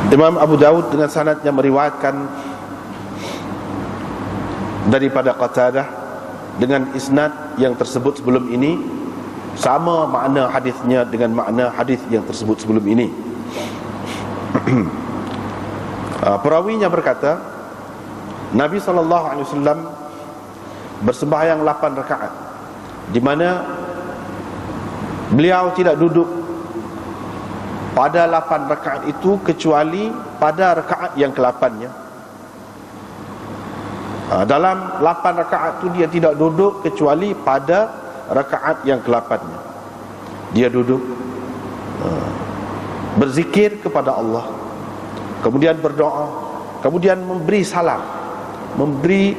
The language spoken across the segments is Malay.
Imam Abu Daud dengan sanadnya meriwayatkan daripada Qatadah dengan isnad yang tersebut sebelum ini, sama makna hadisnya dengan makna hadis yang tersebut sebelum ini. Perawinya berkata, Nabi SAW bersembahyang 8 rakaat, di mana beliau tidak duduk pada 8 rakaat itu kecuali pada rakaat yang ke-8-nya. Dalam 8 rakaat itu dia tidak duduk kecuali pada rakaat yang ke-8-nya. Dia duduk berzikir kepada Allah, kemudian berdoa, kemudian memberi salam, memberi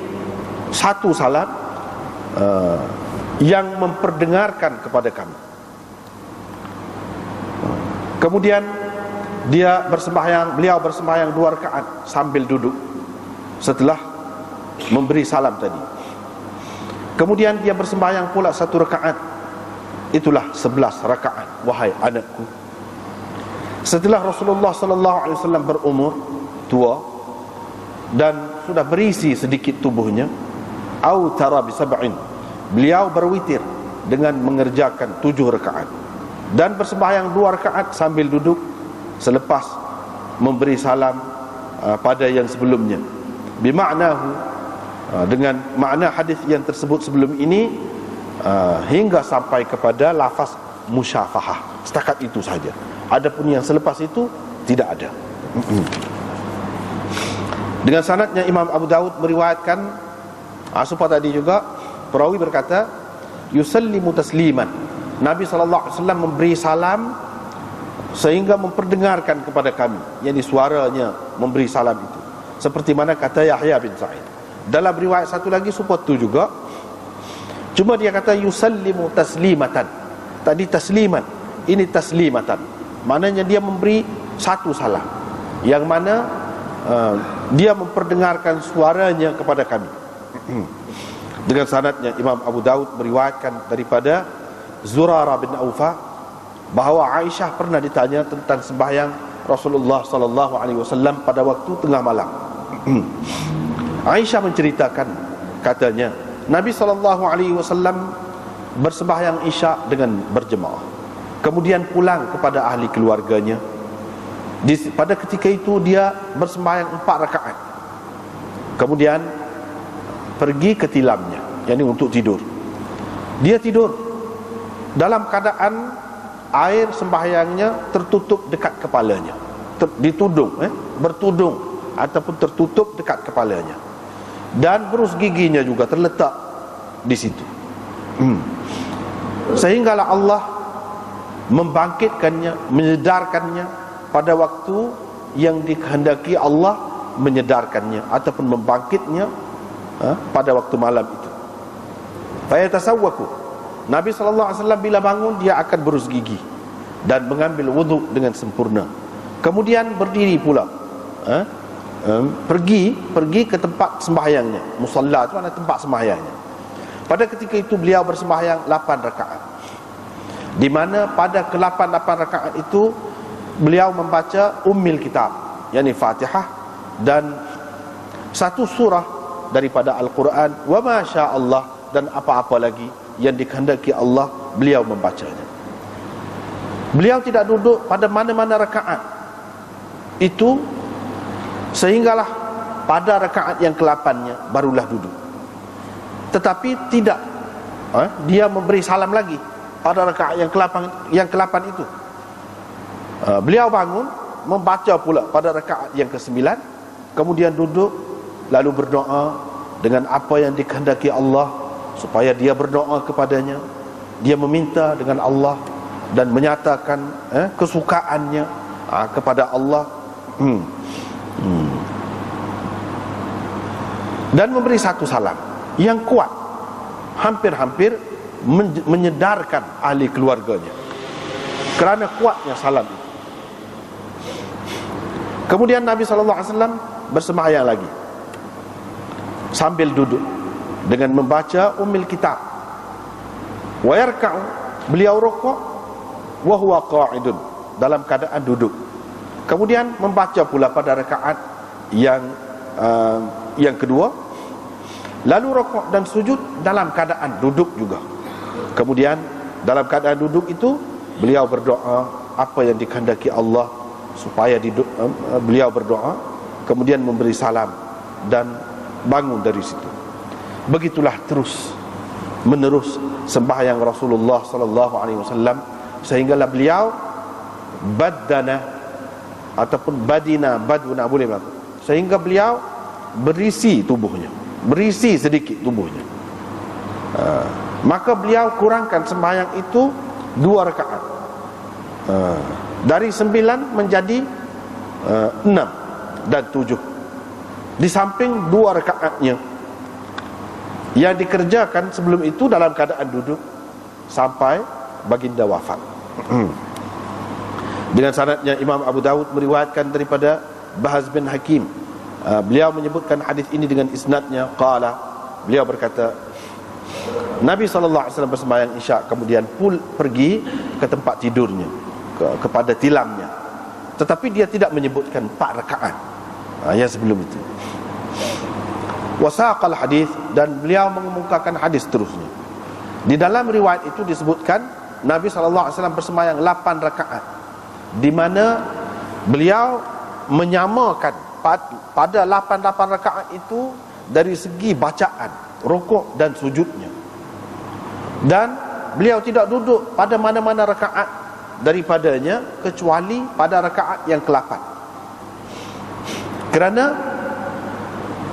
satu salam yang memperdengarkan kepada kami. Kemudian beliau bersembahyang 2 rakaat sambil duduk setelah memberi salam tadi. Kemudian dia bersembahyang pula 1 rakaat. Itulah 11 rakaat, wahai anakku. Setelah Rasulullah SAW berumur tua dan sudah berisi sedikit tubuhnya, au tara bi sab'in, beliau berwitir dengan mengerjakan 7 rakaat dan bersembahyang 2 rakaat sambil duduk selepas memberi salam pada yang sebelumnya. Bima'nahu, dengan makna hadis yang tersebut sebelum ini, hingga sampai kepada lafaz musyafahah. Setakat itu saja. Adapun yang selepas itu tidak ada. Dengan sanadnya Imam Abu Daud meriwayatkan, supaya tadi juga perawi berkata, yusallimu tasliman, Nabi SAW memberi salam sehingga memperdengarkan kepada kami, yakni suaranya memberi salam itu, seperti mana kata Yahya bin Sa'id. Dalam riwayat satu lagi support tu juga, cuma dia kata yusallimu taslimatan. Tadi tasliman, ini taslimatan, maknanya dia memberi satu salam, yang mana dia memperdengarkan suaranya kepada kami. Dengan sanadnya Imam Abu Daud meriwayatkan daripada Zurarah bin Awfa bahawa Aisyah pernah ditanya tentang sembahyang Rasulullah SAW pada waktu tengah malam. Aisyah menceritakan, katanya Nabi SAW bersembahyang Isya dengan berjemaah, kemudian pulang kepada ahli keluarganya. Pada ketika itu dia bersembahyang 4 rakaat, kemudian pergi ke tilamnya, yakni untuk tidur. Dia tidur dalam keadaan air sembahyangnya tertutup dekat kepalanya, bertudung ataupun tertutup dekat kepalanya, dan berus giginya juga terletak di situ. Sehinggalah Allah membangkitkannya, menyedarkannya pada waktu yang dikehendaki Allah menyedarkannya ataupun membangkitnya pada waktu malam itu. Fayatasawwaku, Nabi SAW bila bangun dia akan berus gigi dan mengambil wudhu dengan sempurna. Kemudian berdiri pula, pergi ke tempat sembahyangnya. Musalla itu adalah tempat sembahyangnya. Pada ketika itu beliau bersembahyang 8 rakaat, di mana pada ke-8 rakaat itu beliau membaca Ummul Kitab, yakni Fatihah, dan satu surah daripada Al-Quran, wa ma sya Allah, dan apa-apa lagi yang dikehendaki Allah beliau membacanya. Beliau tidak duduk pada mana-mana rakaat itu, sehinggalah pada rakaat yang ke-8-nya barulah duduk. Tetapi tidak, dia memberi salam lagi pada rakaat yang ke-8 itu. Beliau bangun, membaca pula pada rakaat yang ke-9, kemudian duduk, lalu berdoa dengan apa yang dikehendaki Allah, supaya dia berdoa kepadanya. Dia meminta dengan Allah dan menyatakan kesukaannya kepada Allah, dan memberi satu salam yang kuat, hampir-hampir menyedarkan ahli keluarganya kerana kuatnya salam itu. Kemudian Nabi SAW bersembahyang lagi sambil duduk dengan membaca Ummul Kitab. Wa yarka'u, beliau rukuk wa huwa qa'idun, dalam keadaan duduk. Kemudian membaca pula pada rakaat yang kedua, lalu rukuk dan sujud dalam keadaan duduk juga. Kemudian dalam keadaan duduk itu beliau berdoa apa yang dikehendaki Allah supaya beliau berdoa, kemudian memberi salam dan bangun dari situ. Begitulah terus menerus sembahyang Rasulullah sallallahu alaihi wasallam, sehinggalah beliau badana ataupun baduna boleh tak? Sehingga beliau berisi tubuhnya, berisi sedikit tubuhnya. Maka beliau kurangkan sembahyang itu 2 rakaat, dari 9 menjadi 6 dan 7. Di samping 2 rakaatnya yang dikerjakan sebelum itu dalam keadaan duduk sampai baginda wafat. Dengan sanadnya Imam Abu Dawud meriwayatkan daripada Bahz bin Hakim. Beliau menyebutkan hadis ini dengan isnadnya, qala, beliau berkata, Nabi SAW bersembahyang Isya, kemudian pergi ke tempat tidurnya, kepada tilamnya, tetapi dia tidak menyebutkan 4 rakaat yang sebelum itu. Wasaqal hadis, dan beliau mengemukakan hadis terusnya. Di dalam riwayat itu disebutkan Nabi SAW bersembahyang 8 rakaat, di mana beliau menyamakan pada 8 rakaat itu dari segi bacaan, rukuk dan sujudnya. Dan beliau tidak duduk pada mana-mana rakaat daripadanya kecuali pada rakaat yang ke-8. Kerana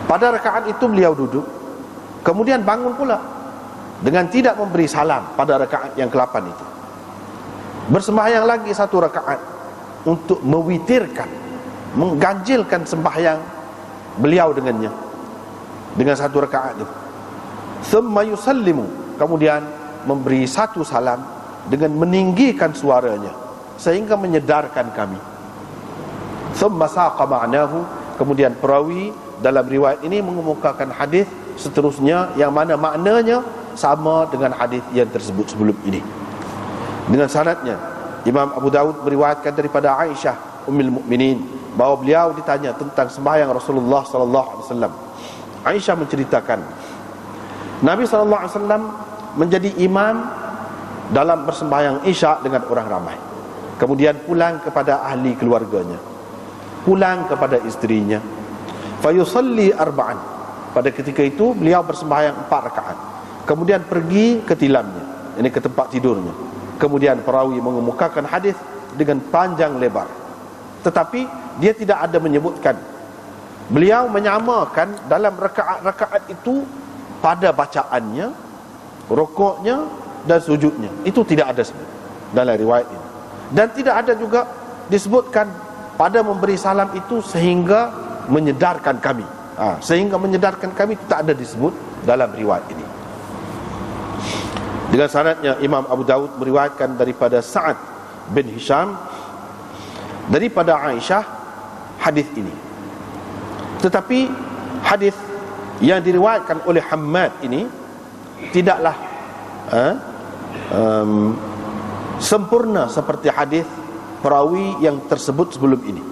pada rakaat itu beliau duduk, kemudian bangun pula dengan tidak memberi salam pada rakaat yang ke-8 itu. Bersembahyang lagi 1 rakaat untuk mewitirkan, mengganjilkan sembahyang beliau dengannya, dengan 1 rakaat itu. Thumma yusallimu, kemudian memberi 1 salam dengan meninggikan suaranya sehingga menyedarkan kami. Thumma saqa ma'nahu, kemudian perawi dalam riwayat ini mengemukakan hadis seterusnya yang mana maknanya sama dengan hadis yang tersebut sebelum ini. Dengan sanadnya Imam Abu Dawud meriwayatkan daripada Aisyah Ummul Mukminin bahawa beliau ditanya tentang sembahyang Rasulullah sallallahu alaihi wasallam. Aisyah menceritakan Nabi sallallahu alaihi wasallam menjadi imam dalam bersembahyang Isya dengan orang ramai. Kemudian pulang kepada ahli keluarganya, pulang kepada isterinya. Fayusalli arba'an, pada ketika itu beliau bersembahyang 4 rakaat. Kemudian pergi ke tilamnya, ini ke tempat tidurnya. Kemudian perawi mengemukakan hadis dengan panjang lebar, tetapi dia tidak ada menyebutkan. Beliau menyamakan dalam rakaat-rakaat itu pada bacaannya, rukuknya dan sujudnya. Itu tidak ada dalam riwayat ini. Dan tidak ada juga disebutkan pada memberi salam itu sehingga menyedarkan kami. Sehingga menyedarkan kami itu tak ada disebut dalam riwayat ini. Dengan sanadnya Imam Abu Dawud meriwayatkan daripada Sa'ad bin Hisham daripada Aisyah hadis ini. Tetapi hadis yang diriwayatkan oleh Hammad ini tidaklah sempurna seperti hadis perawi yang tersebut sebelum ini.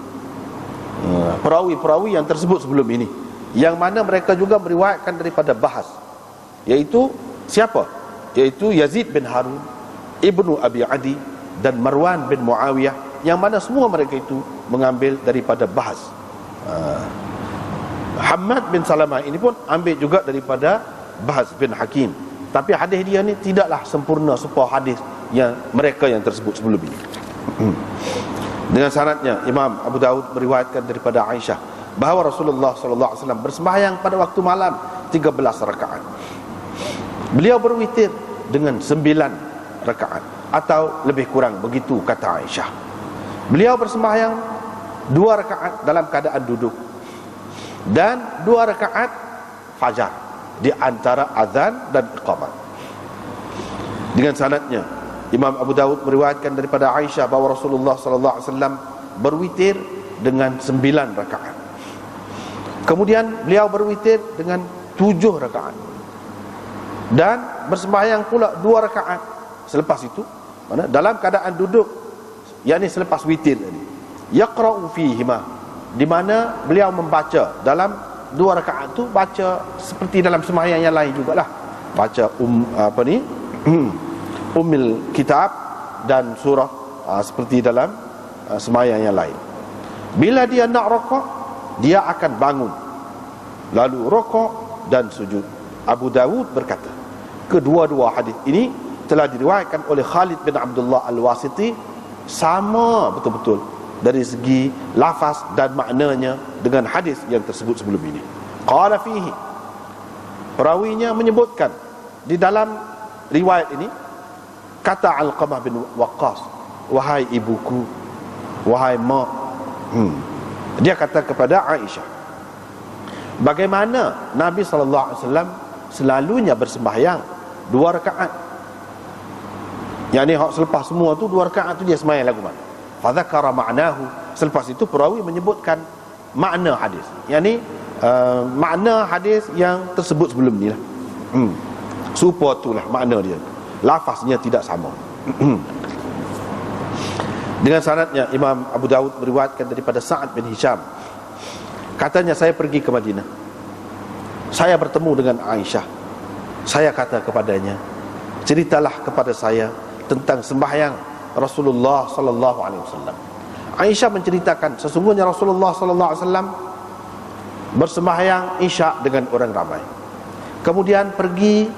Perawi-perawi yang tersebut sebelum ini, yang mana mereka juga meriwayatkan daripada Bahz, yaitu siapa? Yaitu Yazid bin Harun, Ibnu Abi Adi dan Marwan bin Muawiyah, yang mana semua mereka itu mengambil daripada Bahz. Hammad bin Salamah ini pun ambil juga daripada Bahz bin Hakim. Tapi hadis dia ni tidaklah sempurna seperti hadis yang mereka yang tersebut sebelum ini. Dengan sanadnya Imam Abu Dawud meriwayatkan daripada Aisyah bahawa Rasulullah sallallahu alaihi wasallam bersembahyang pada waktu malam 13 rakaat. Beliau berwitir dengan 9 rakaat atau lebih kurang begitu kata Aisyah. Beliau bersembahyang 2 rakaat dalam keadaan duduk dan 2 rakaat fajar di antara azan dan iqamah. Dengan sanadnya Imam Abu Dawud meriwayatkan daripada Aisyah bahawa Rasulullah sallallahu alaihi wasallam berwitir dengan 9 rakaat. Kemudian beliau berwitir dengan 7 rakaat. Dan bersembahyang pula 2 rakaat selepas itu, mana dalam keadaan duduk, yakni selepas witir tadi. yaqra'u fihima, di mana beliau membaca dalam 2 rakaat tu, baca seperti dalam sembahyang yang lain jugalah, baca Ummul Kitab dan surah seperti dalam sembahyang yang lain. Bila dia nak rokok, dia akan bangun lalu rokok dan sujud. Abu Dawud berkata, kedua-dua hadis ini telah diriwayatkan oleh Khalid bin Abdullah Al-Wasiti, sama betul-betul dari segi lafaz dan maknanya dengan hadis yang tersebut sebelum ini. Qala fihi, perawinya menyebutkan di dalam riwayat ini, kata Alqamah bin Waqqas, wahai ibuku, wahai mak, dia kata kepada Aisyah, bagaimana Nabi SAW selalunya bersembahyang 2 rakaat. Yang ni selepas semua tu 2 rakaat tu dia sembahyang lagu mana. Fadzakara ma'nahu, selepas itu perawi menyebutkan makna hadis. Yang ni makna hadis yang tersebut sebelum ni lah. Supaya itulah makna dia, lafaznya tidak sama. Dengan sanadnya Imam Abu Dawud meriwayatkan daripada Sa'ad bin Hisham, katanya, saya pergi ke Madinah, saya bertemu dengan Aisyah. Saya kata kepadanya, ceritalah kepada saya tentang sembahyang Rasulullah sallallahu alaihi wasallam. Aisyah menceritakan, sesungguhnya Rasulullah sallallahu alaihi wasallam bersembahyang Isyak dengan orang ramai, kemudian pergi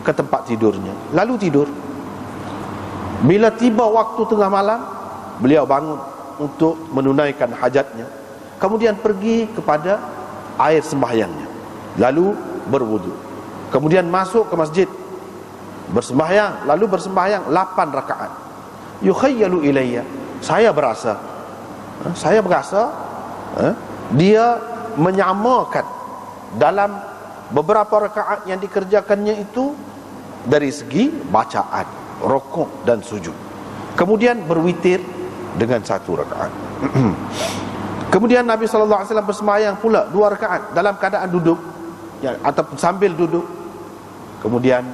ke tempat tidurnya, lalu tidur. Bila tiba waktu tengah malam, beliau bangun untuk menunaikan hajatnya, kemudian pergi kepada air sembahyangnya, lalu berwudu, kemudian masuk ke masjid bersembahyang, lalu bersembahyang 8 rakaat. Yukhayyalu ilayya, saya berasa dia menyamakan dalam beberapa rakaat yang dikerjakannya itu dari segi bacaan, rukuk dan sujud, kemudian berwitir dengan 1 rakaat. Kemudian Nabi SAW bersembahyang pula 2 rakaat dalam keadaan duduk, ataupun sambil duduk. Kemudian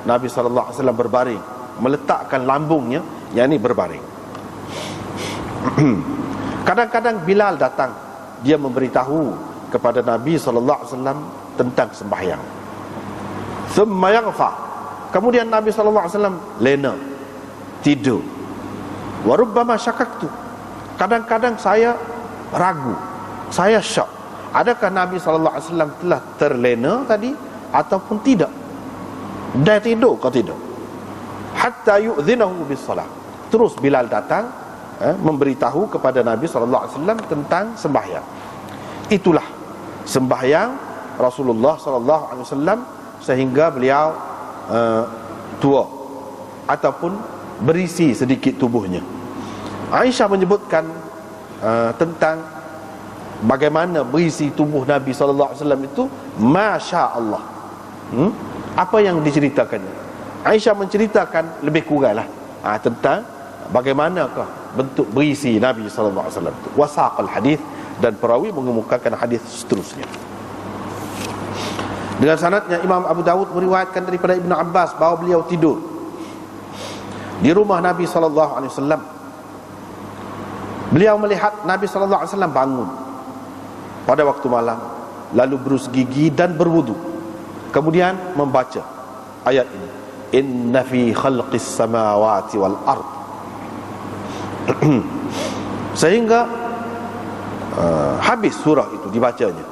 Nabi SAW berbaring, meletakkan lambungnya, yakni berbaring. Kadang-kadang Bilal datang, dia memberitahu kepada Nabi SAW tentang sembahyang. Thumma yaghfa, kemudian Nabi SAW lena, tidur. Wa rubbama syakaktu, kadang-kadang saya ragu, saya syak, adakah Nabi SAW telah terlena tadi ataupun tidak, dia tidur ke tidak. Hatta yu'dhinahu bis salah, terus Bilal datang memberitahu kepada Nabi SAW tentang sembahyang. Itulah sembahyang Rasulullah SAW sehingga beliau tua ataupun berisi sedikit tubuhnya. Aisyah menyebutkan tentang bagaimana berisi tubuh Nabi SAW itu, Masya Allah. Apa yang diceritakannya? Aisyah menceritakan lebih kurang lah tentang bagaimanakah bentuk berisi Nabi SAW itu. Wasaqal hadis, dan perawi mengemukakan hadis seterusnya. Dengan sanadnya Imam Abu Dawud meriwayatkan daripada Ibnu Abbas bahawa beliau tidur di rumah Nabi SAW. Beliau melihat Nabi SAW bangun pada waktu malam, lalu berus gigi dan berwudu, kemudian membaca ayat ini, inna fi khalqis samawati wal ard. Sehingga habis surah itu dibacanya.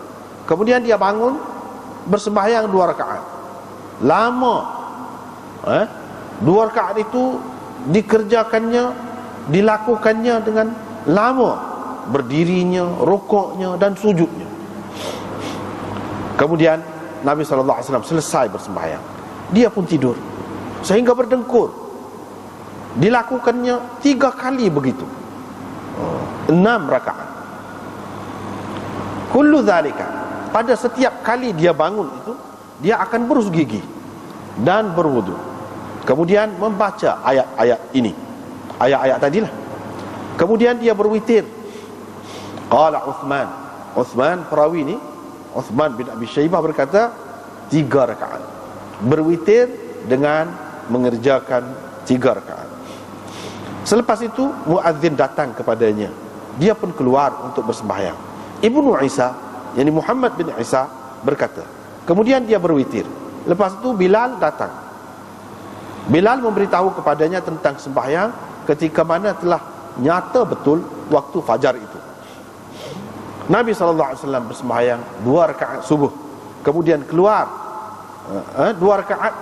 Kemudian dia bangun bersembahyang 2 rakaat. Lama 2 rakaat itu dikerjakannya, dilakukannya dengan lama, berdirinya, rukuknya dan sujudnya. Kemudian Nabi SAW selesai bersembahyang, dia pun tidur sehingga berdengkur. Dilakukannya 3 kali begitu, 6 rakaat. Kullu dzalika, pada setiap kali dia bangun itu, dia akan berus gigi dan berwudu, kemudian membaca ayat-ayat ini, ayat-ayat tadilah. Kemudian dia berwitir. Qala Uthman perawi ni, Uthman bin Abi Syaibah berkata 3 rakaat, berwitir dengan mengerjakan 3 rakaat. Selepas itu muadzin datang kepadanya dia pun keluar untuk bersembahyang. Ibnu Isa, yakni Muhammad bin Isa berkata, kemudian dia berwitir. Lepas itu Bilal datang. Bilal memberitahu kepadanya tentang sembahyang ketika mana telah nyata betul waktu fajar itu. Nabi SAW bersembahyang 2 rakaat subuh, kemudian keluar 2 rakaat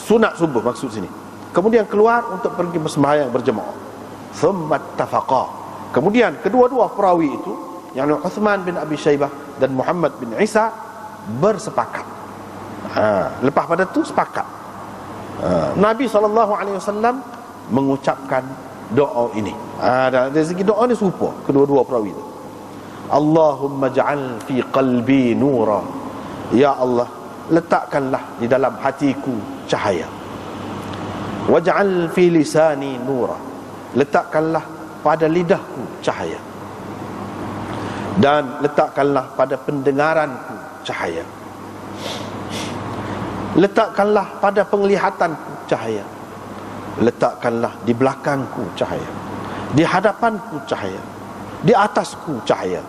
sunat subuh maksud sini, kemudian keluar untuk pergi bersembahyang berjemaah. Thumma ittafaqa, kemudian kedua-dua perawi itu, yakni Uthman bin Abi Syaibah dan Muhammad bin Isa bersepakat. Lepas pada itu sepakat. Nabi SAW mengucapkan doa ini. Dari segi doa ni serupa kedua-dua perawi itu. Allahumma ja'al fi qalbi nura, ya Allah, letakkanlah di dalam hatiku cahaya. Waj'al fi lisani nura, letakkanlah pada lidahku cahaya. Dan letakkanlah pada pendengaranku cahaya. Letakkanlah pada penglihatanku cahaya. Letakkanlah di belakangku cahaya, di hadapanku cahaya, di atasku cahaya,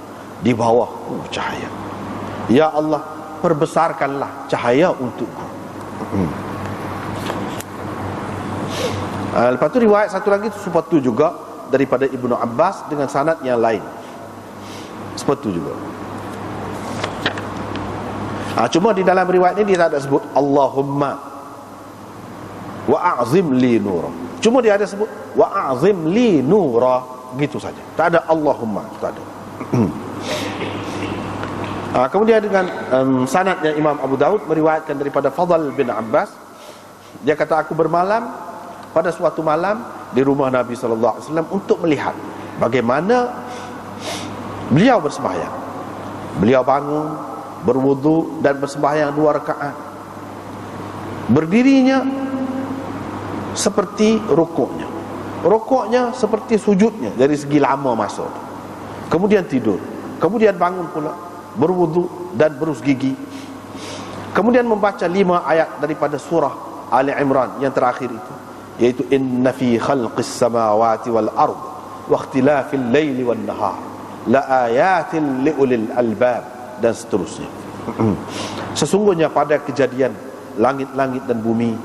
di bawahku cahaya. Ya Allah, perbesarkanlah cahaya untukku. Lepas tu riwayat satu lagi seperti juga daripada Ibnu Abbas dengan sanad yang lain. Seperti juga. Cuma di dalam riwayat ini dia tak ada sebut Allahumma wa a'zim li nura. Cuma dia ada sebut wa a'zim li nura, gitu saja. Tak ada Allahumma, tak ada. Kemudian dengan sanadnya Imam Abu Daud meriwayatkan daripada Fadl bin Abbas, dia kata, aku bermalam pada suatu malam di rumah Nabi SAW untuk melihat bagaimana beliau bersembahyang. Beliau bangun, berwudu dan bersembahyang 2 rakaat. Berdirinya seperti rukuknya, rukuknya seperti sujudnya dari segi lama masa. Kemudian tidur, kemudian bangun pula, berwudu dan berus gigi, kemudian membaca 5 ayat daripada surah Ali Imran yang terakhir itu, yaitu inna fi khalqis samawati wal ard wa ikhtilafil laili wan nahar la ayatin liulil albab, dan seterusnya. Sesungguhnya pada kejadian langit-langit dan bumi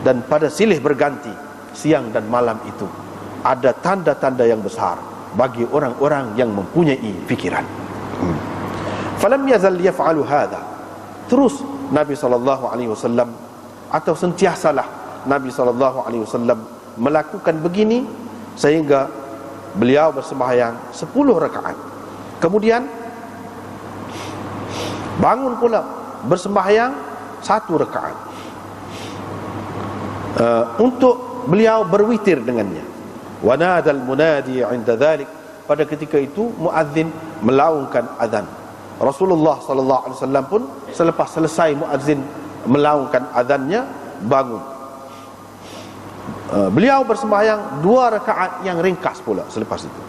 dan pada silih berganti siang dan malam itu ada tanda-tanda yang besar bagi orang-orang yang mempunyai fikiran. Falam yazal yaf'alu hadha, terus Nabi SAW atau sentiasalah Nabi SAW melakukan begini sehingga beliau bersembahyang 10 rakaat. Kemudian bangun pula bersembahyang 1 rakaat untuk beliau berwitir dengannya. Wa nadal munadi 'inda dhalik, pada ketika itu muadzin melaungkan azan. Rasulullah sallallahu alaihi wasallam pun selepas selesai muadzin melaungkan azannya bangun. Beliau bersembahyang 2 rakaat yang ringkas pula selepas itu.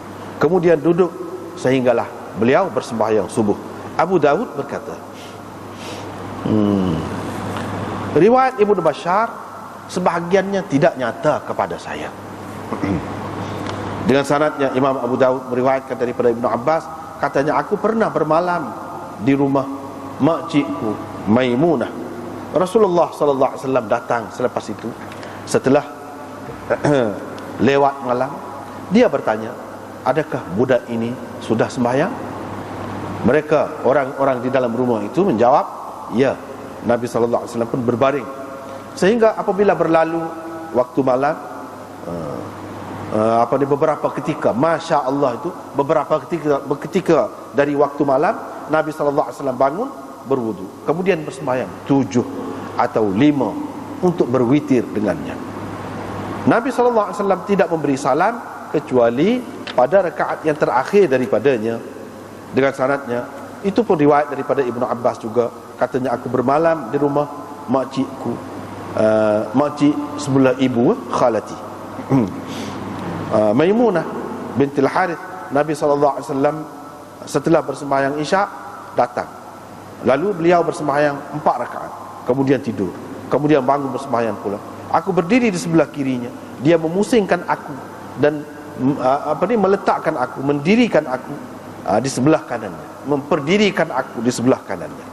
Kemudian duduk sehinggalah beliau bersembahyang subuh. Abu Daud berkata, riwayat Ibnu Bashar sebahagiannya tidak nyata kepada saya. Dengan sanadnya Imam Abu Daud meriwayatkan daripada Ibnu Abbas, katanya, aku pernah bermalam di rumah makcikku Maimunah. Rasulullah sallallahu alaihi wasallam datang selepas itu, setelah lewat malam. Dia bertanya, adakah budak ini sudah sembahyang? Mereka, orang-orang di dalam rumah itu menjawab, ya. Nabi sallallahu alaihi wasallam pun berbaring. Sehingga apabila berlalu waktu malam, beberapa ketika, Masya Allah itu, beberapa ketika dari waktu malam, Nabi SAW bangun, berwudu, kemudian bersembahyang 7 atau 5 untuk berwitir dengannya. Nabi SAW tidak memberi salam kecuali pada rakaat yang terakhir daripadanya. Dengan sanadnya, itu pun riwayat daripada Ibnu Abbas juga, katanya, aku bermalam di rumah makcikku, makcik sebelah ibu, khalati, Maimunah bintil Harith. Nabi SAW setelah bersembahyang Isya datang, lalu beliau bersembahyang 4 rakaat, kemudian tidur, kemudian bangun bersembahyang pula. Aku berdiri di sebelah kirinya, dia memusingkan aku dan meletakkan aku, mendirikan aku di sebelah kanannya, memperdirikan aku di sebelah kanannya.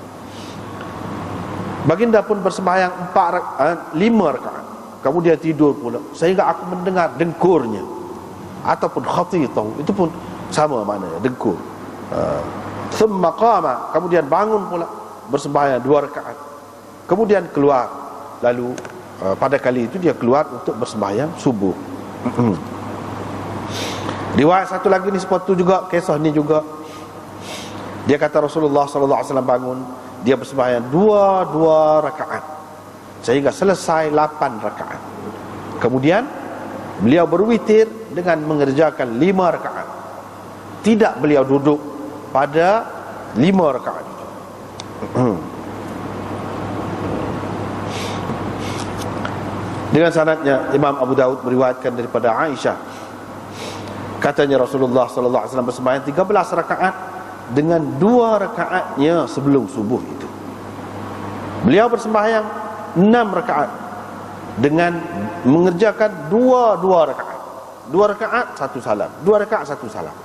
Baginda pun bersembahyang 5 rakaat, kemudian tidur pula sehingga aku mendengar dengkurnya ataupun khatitahu, itu pun sama maknanya, dengkur. Thumma qama, kemudian bangun pula bersembahyang 2 rakaat, kemudian keluar, lalu pada kali itu dia keluar untuk bersembahyang subuh. Riwayat satu lagi ni seperti juga, kisah ni juga, dia kata Rasulullah sallallahu alaihi wasallam bangun, dia bersembahyang 2 rakaat sehingga selesai 8 rakaat. Kemudian beliau berwitir dengan mengerjakan 5 rakaat. Tidak beliau duduk pada 5 rakaat itu. Dengan sanadnya Imam Abu Daud meriwayatkan daripada Aisyah, katanya Rasulullah sallallahu alaihi wasallam bersembahyang 13 rakaat dengan 2 rakaatnya sebelum subuh itu. Beliau bersembahyang 6 rakaat dengan mengerjakan 2 rakaat. 2 rakaat 1 salam, 2 rakaat 1 salam.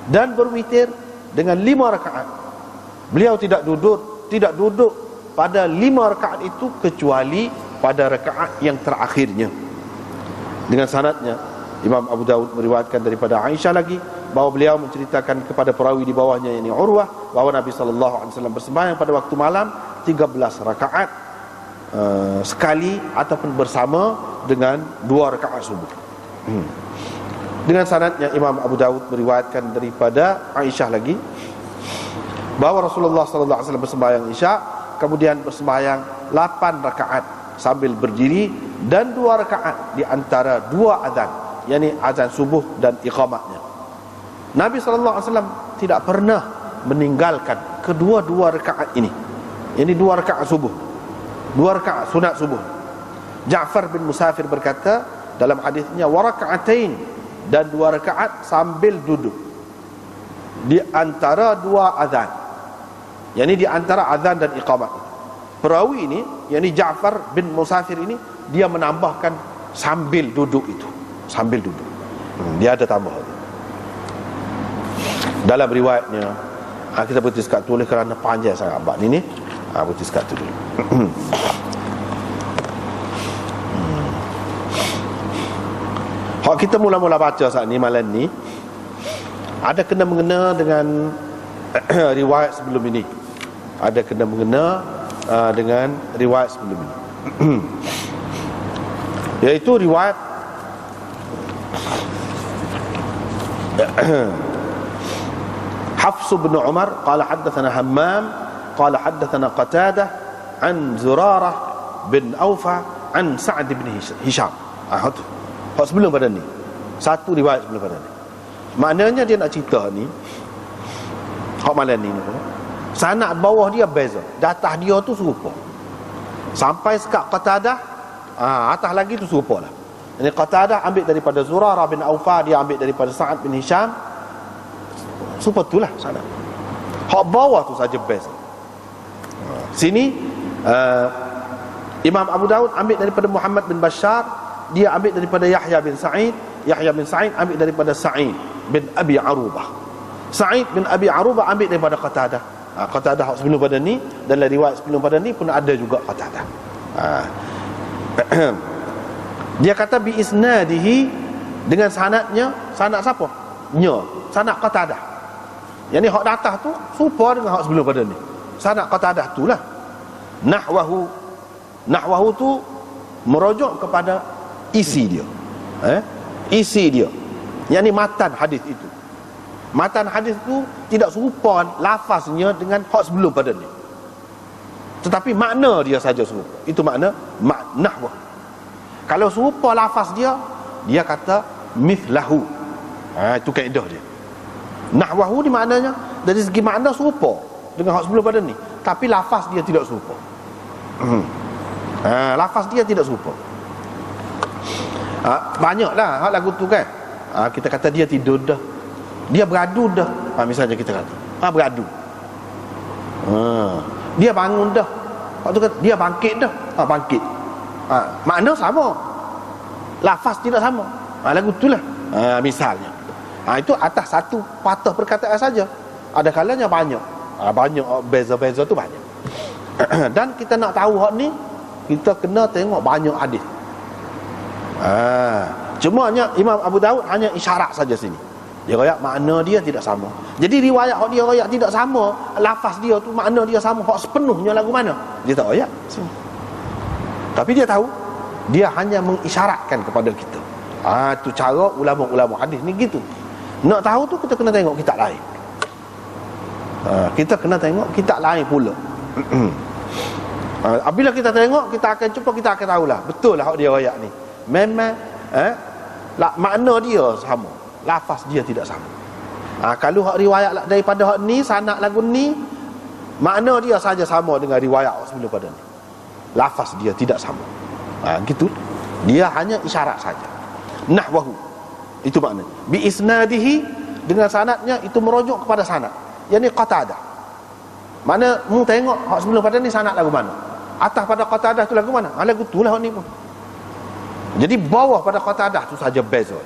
Dan berwitir dengan 5 rakaat. Beliau tidak duduk pada 5 rakaat itu kecuali pada rakaat yang terakhirnya. Dengan sanadnya Imam Abu Daud meriwayatkan daripada Aisyah lagi, bahawa beliau menceritakan kepada perawi di bawahnya, yakni Urwah, bahawa Nabi SAW bersembahyang pada waktu malam 13 rakaat sekali ataupun bersama dengan 2 rakaat subuh. Dengan sanadnya Imam Abu Daud meriwayatkan daripada Aisyah lagi, bahawa Rasulullah SAW bersembahyang Isya, kemudian bersembahyang 8 rakaat sambil berdiri, dan 2 rakaat di antara 2 azan, yakni azan subuh dan iqamatnya. Nabi SAW tidak pernah meninggalkan kedua-dua rakaat ini. Ini 2 rakaat subuh, 2 rakaat sunat subuh. Ja'far bin Musafir berkata dalam hadisnya, wa raka'atain, dan 2 rakaat sambil duduk di antara 2 azan, yakni di antara azan dan iqamat. Perawi ini, yakni Ja'far bin Musafir ini, dia menambahkan sambil duduk itu, sambil duduk. Dia ada tambah dalam riwayatnya. Kita berhenti sekat tu oleh kerana panjang sangat abad ni berhenti sekat tu dulu. Hak kita mula-mula baca saat ni, malam ni, ada kena mengena dengan riwayat sebelum ini. Ada kena mengena dengan riwayat sebelum ini. Yaitu riwayat Hafs bin Umar qala haddathana Hammam qala haddathana Qatadah an Zurarah bin Awfa an Sa'd bin Hisham. Hak sebelum pada ni, satu riwayat sebelum pada ni. Maknanya dia nak cerita ni, hak malam ni, sanad bawah dia beza, atas dia tu serupa. Sampai sekat Qatadah, atas lagi tu serupa lah. Ini Qatadah ambil daripada Zurarah bin Awfa, dia ambil daripada Sa'd bin Hisham. Serupa tu lah sanad. Hak bawah tu saja beza. Sini Imam Abu Daud ambil daripada Muhammad bin Bashar, dia ambil daripada Yahya bin Sa'id, Yahya bin Sa'id ambil daripada Sa'id bin Abi Arubah, Sa'id bin Abi Arubah ambil daripada Qatadah. Qatadah sebelum pada ni, dan riwayat sebelum pada ni pun ada juga Qatadah. Dia kata bi isnadihi, dengan sanadnya. Sanad siapa? Sanad Qatadah. Yang ni hak datah tu serupa dengan hak sebelum pada ni. Sanad Qatadah tu lah. Nahwahu tu merujuk kepada isi dia. Isi dia, yang ni matan hadis itu. Matan hadis tu tidak serupa lafaznya dengan hak sebelum pada ni, tetapi makna dia saja serupa. Itu makna nahwah. Kalau serupa lafaz dia kata mithlahu. Itu kaedah dia. Nahwahu ni maknanya dari segi makna serupa dengan hak sebelum pada ni, tapi lafaz dia tidak serupa. Lafaz dia tidak serupa. Banyaklah hak lagu tu kan. Kita kata dia tidur dah, dia beradu dah, misalnya kita kata beradu. Dia bangun dah, waktu kata dia bangkit dah, bangkit. Makna sama, lafaz tidak sama. Lagu tu lah. Misalnya. Itu atas satu patah perkataan saja. Ada kalanya banyak. Banyak beza-beza tu banyak. Dan kita nak tahu hak ni, kita kena tengok banyak hadis. Cuma Imam Abu Daud hanya isyarat saja sini. Dia royak makna dia tidak sama. Jadi riwayat hak dia royak tidak sama, lafaz dia tu makna dia sama, hak sepenuhnya lagu mana? Dia tak royak sini. Tapi dia tahu, dia hanya mengisyaratkan kepada kita. Tu cara ulama-ulama hadis ni gitu. Nak tahu tu kita kena tengok kitab lain. Kita kena tengok kitab lain pula. Apabila kita tengok, kita akan jumpa, kita akan tahulah betul lah hak dia royak ni. Memang makna dia sama, lafaz dia tidak sama. Kalau hak riwayat daripada hak ni, sanad lagu ni, makna dia saja sama dengan riwayat sebelum pada ni, lafaz dia tidak sama. Gitu. Dia hanya isyarat saja. Nahwahu, itu makna bi isnadihi, dengan sanadnya itu merujuk kepada sanad. Yang ni Qatadah. Mana mu tengok hak sebelum pada ni sanad lagu mana? Atas pada Qatadah tu lagu mana? Lagu tu lah hak ni pun. Jadi bawah pada Qatadah tu saja beza.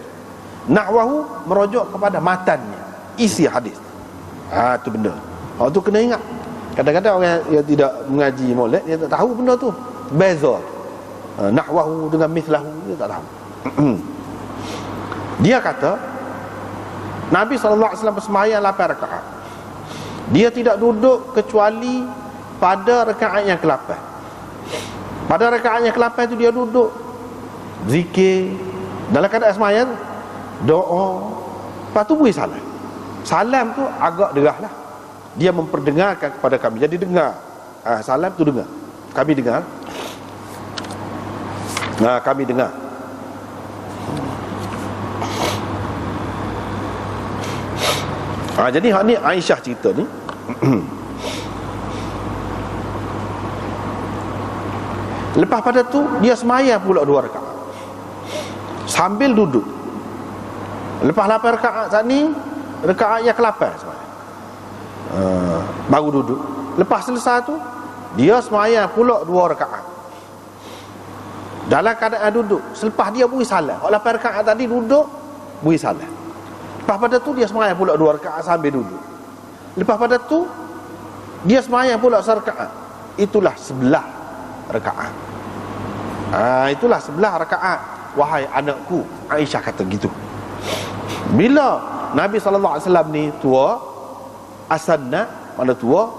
Nahwahu merujuk kepada matannya, isi hadis. Tu benda. Tu kena ingat. Kadang-kadang orang yang tidak mengaji molek, dia tak tahu benda tu. Beza. Nahwahu dengan mithlahu, dia tak tahu. Dia kata Nabi SAW bersemayang 8 rakaat. Dia tidak duduk kecuali pada rakaat yang ke-8. Pada rakaat yang ke-8 itu dia duduk zikir dalam keadaan semayang, doa, lepas tu beri salam. Salam tu agak derah lah. Dia memperdengarkan kepada kami. Jadi dengar. Salam tu dengar. Kami dengar. Kami dengar. Jadi hak ni Aisyah cerita ni. Lepas pada tu dia semayang pula 2 rakaat sambil duduk. Lepas 8 rakaat saat ni, rakaat yang ke-8 semayang, baru duduk. Lepas selesai tu dia semayang pula 2 rakaat dalam keadaan duduk. Selepas dia beri salam, 8 rakaat tadi duduk, beri salam. Lepas pada tu dia semayang pula 2 rakaat sambil duduk. Lepas pada tu dia semayang pula 1 rakaat. Itulah 11 rakaat. Itulah 11 rakaat. Wahai anakku, Aisyah kata gitu. Bila Nabi SAW ni tua, asanna, mana tua,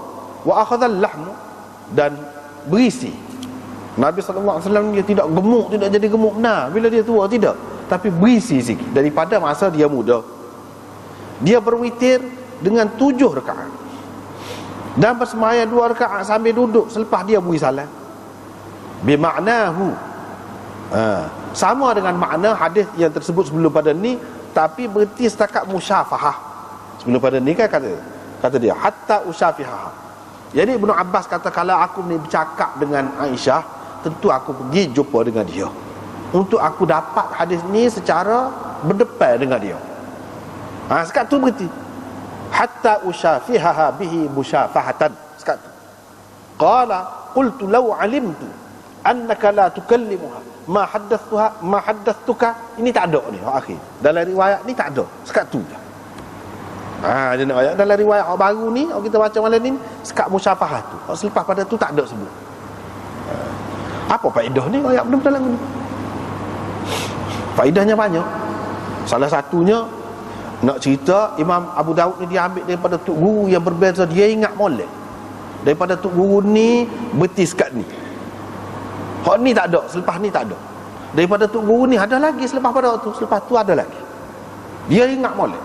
wa akhadhal lahmu, dan berisi. Nabi SAW dia tidak gemuk, tidak jadi gemuk benar bila dia tua, tidak. Tapi berisi sikit daripada masa dia muda. Dia berwitir dengan 7 rakaat dan bersemayang 2 rakaat sambil duduk selepas dia beri salam. Bimaknahu, sama dengan makna hadis yang tersebut sebelum pada ni, tapi berarti setakat musyafahah. Sebelum pada ni kan kata dia hatta usyafihah. Jadi Ibnu Abbas kata, kalau aku ni bercakap dengan Aisyah, tentu aku pergi jumpa dengan dia untuk aku dapat hadis ni secara berdepan dengan dia. Sekat tu berarti hatta usyafihaha bihi musyafahatan. Sekat tu qala qultu law alimtu annaka la tukallimuha ma haddathtuka. Ini tak ada ni akhir dalam riwayat ni, tak ada. Sekat tu je. Dia nak ayat dalam riwayat baru ni, kita baca malam ni, sekat musyafahah tu. Selepas pada tu tak ada sebut. Apa faedah ni ayat benda dalam ni? Faedahnya banyak. Salah satunya nak cerita, Imam Abu Daud ni dia ambil daripada tok guru yang berbeza. Dia ingat molek daripada tok guru ni betis kat ni. Hak ni tak ada, selepas ni tak ada. Daripada tok guru ni ada lagi selepas pada tu, selepas tu ada lagi. Dia ingat molek.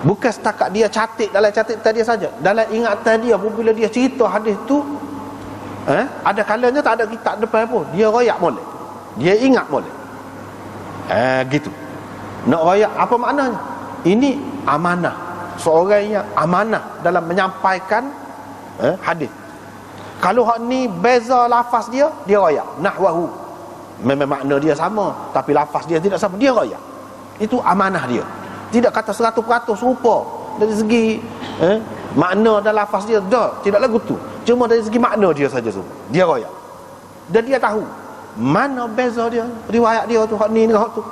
Bukan setakat dia catat dalam catatan dia saja, dalam ingatan dia bila dia cerita hadis tu, ada kalanya tak ada kitab depan pun, dia royak molek, dia ingat molek. Gitu. Nak royak apa maknanya? Ini amanah. Seorang yang amanah dalam menyampaikan hadis. Kalau hak ni beza lafaz dia royak nahwahu. Memang makna dia sama, tapi lafaz dia tidak sama, dia royak. Itu amanah dia. Tidak kata 100% serupa dari segi makna dan lafaz dia, tidak lagu tu. Cuma dari segi makna dia saja semua, dia royak. Dan dia tahu mana beza dia, riwayat dia tu hak ni dengan hak tu.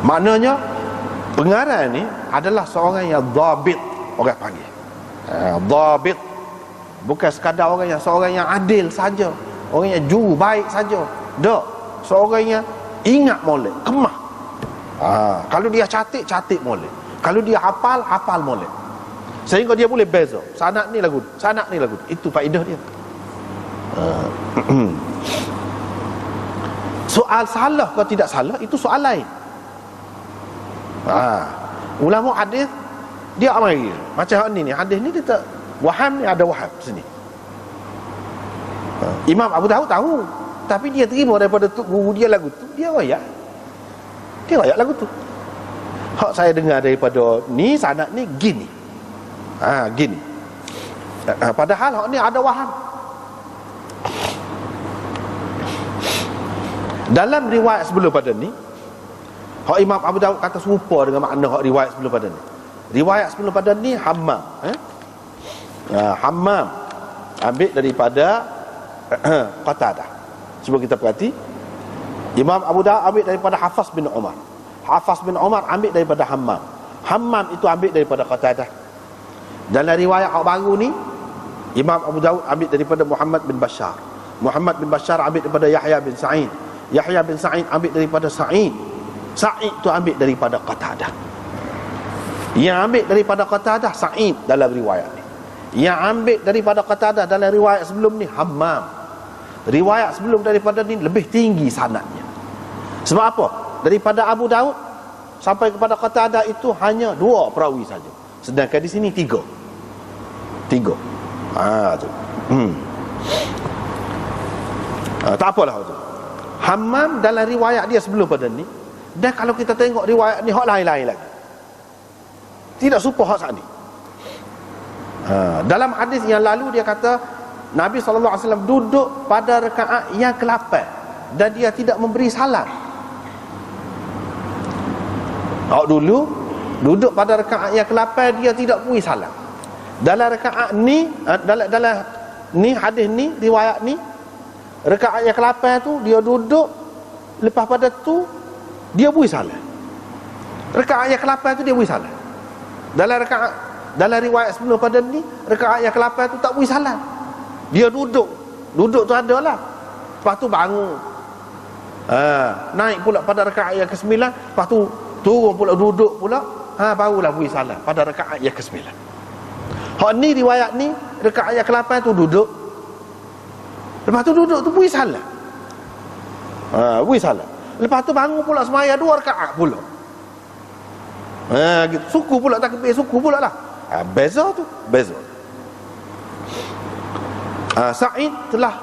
Maknanya pengarang ni adalah seorang yang dhabit, orang panggil dhabit, bukan sekadar seorang yang adil saja, orang yang juru baik saja. Tak, seorang yang ingat molek, kemah. Kalau dia catik molek, kalau dia hafal molek, sehingga dia boleh beza sanad ni lagu, sanad ni lagu. Itu faedah dia. Soal salah atau tidak salah itu soal lain. Ulama hadis dia amai macam ni hadis ni dia tak waham, ni ada waham sini. Imam Abu Daud tahu, tapi dia terima daripada guru dia lagu tu, dia royak lagu tu. Hak saya dengar daripada ni sanad ni gini. Gini. Padahal hak ni ada waham. Dalam riwayat sebelum pada ni, hak Imam Abu Daud kata serupa dengan makna hak riwayat sebelum pada ni. Riwayat sebelum pada ni Hammam, Hammam ambil daripada Qatadah. Cuba kita perhati. Imam Abu Daud ambil daripada Hafs bin Umar. Hafs bin Umar ambil daripada Hammam. Hammam itu ambil daripada Qatadah. Dalam riwayat hak baru ni, Imam Abu Daud ambil daripada Muhammad bin Bashar. Muhammad bin Bashar ambil daripada Yahya bin Sa'id. Yahya bin Sa'id ambil daripada Sa'id. Sa'id tu ambil daripada Qatadah. Yang ambil daripada Qatadah Sa'id dalam riwayat ni. Yang ambil daripada Qatadah dalam riwayat sebelum ni Hammam. Riwayat sebelum daripada ni lebih tinggi sanadnya. Sebab apa? Daripada Abu Daud sampai kepada Qatadah itu hanya 2 perawi saja. Sedangkan di sini 3. Tu. Tak apalah tu. Hammam dalam riwayat dia sebelum pada ni, dan kalau kita tengok riwayat ni hak lain-lain lagi, tidak serupa hak saat ni. Dalam hadis yang lalu dia kata Nabi SAW duduk pada rakaat yang ke-8 dan dia tidak memberi salam. Dulu duduk pada rakaat yang ke-8 dia tidak beri salam. Dalam rakaat ni, dalam ni hadis ni, riwayat ni, rakaat yang ke-8 tu dia duduk, lepas pada tu dia beri salam. Rakaat yang ke-8 tu dia beri salam. Dalam riwayat sebelum pada ni, rakaat yang ke-8 tu tak beri salam. Dia duduk tu ada lah. Lepas tu bangun, naik pula pada rakaat yang ke-9. Lepas tu turun pula, duduk pula, barulah beri salam pada rakaat yang ke-9. Hak ni riwayat ni, rakaat yang ke-8 tu duduk, lepas tu duduk tu beri salam. Beri salam. Lepas tu bangun pula semaya 2 rakaat pula. Gitu. Suku pula takbir, suku pula lah. Beza tu, beza. Sa'id telah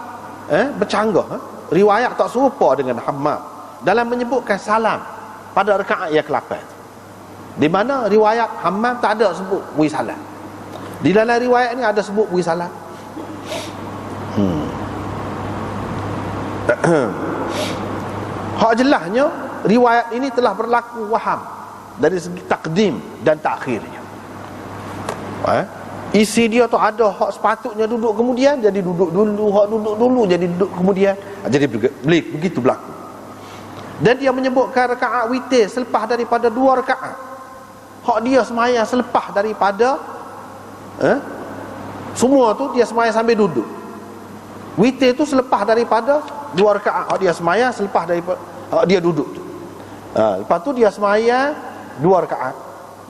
bercanggah, riwayat tak serupa dengan Hammam dalam menyebutkan salam pada rakaat yang ke-8, di mana riwayat Hammam tak ada sebut beri salam. Di dalam riwayat ni ada sebut beri salam. Hak jelasnya riwayat ini telah berlaku waham dari segi takdim dan takhirnya. Isi dia tu ada hak sepatutnya duduk kemudian jadi duduk dulu, hak duduk dulu jadi duduk kemudian, jadi begitu berlaku. Dan dia menyebutkan rakaat witir selepas daripada 2 rakaat. Hak dia semaya selepas daripada semua tu dia semaya sambil duduk. Witir tu selepas daripada 2 rakaat. Hak dia semaya selepas daripada hak dia duduk tu. Lepas tu dia semaya 2 rakaat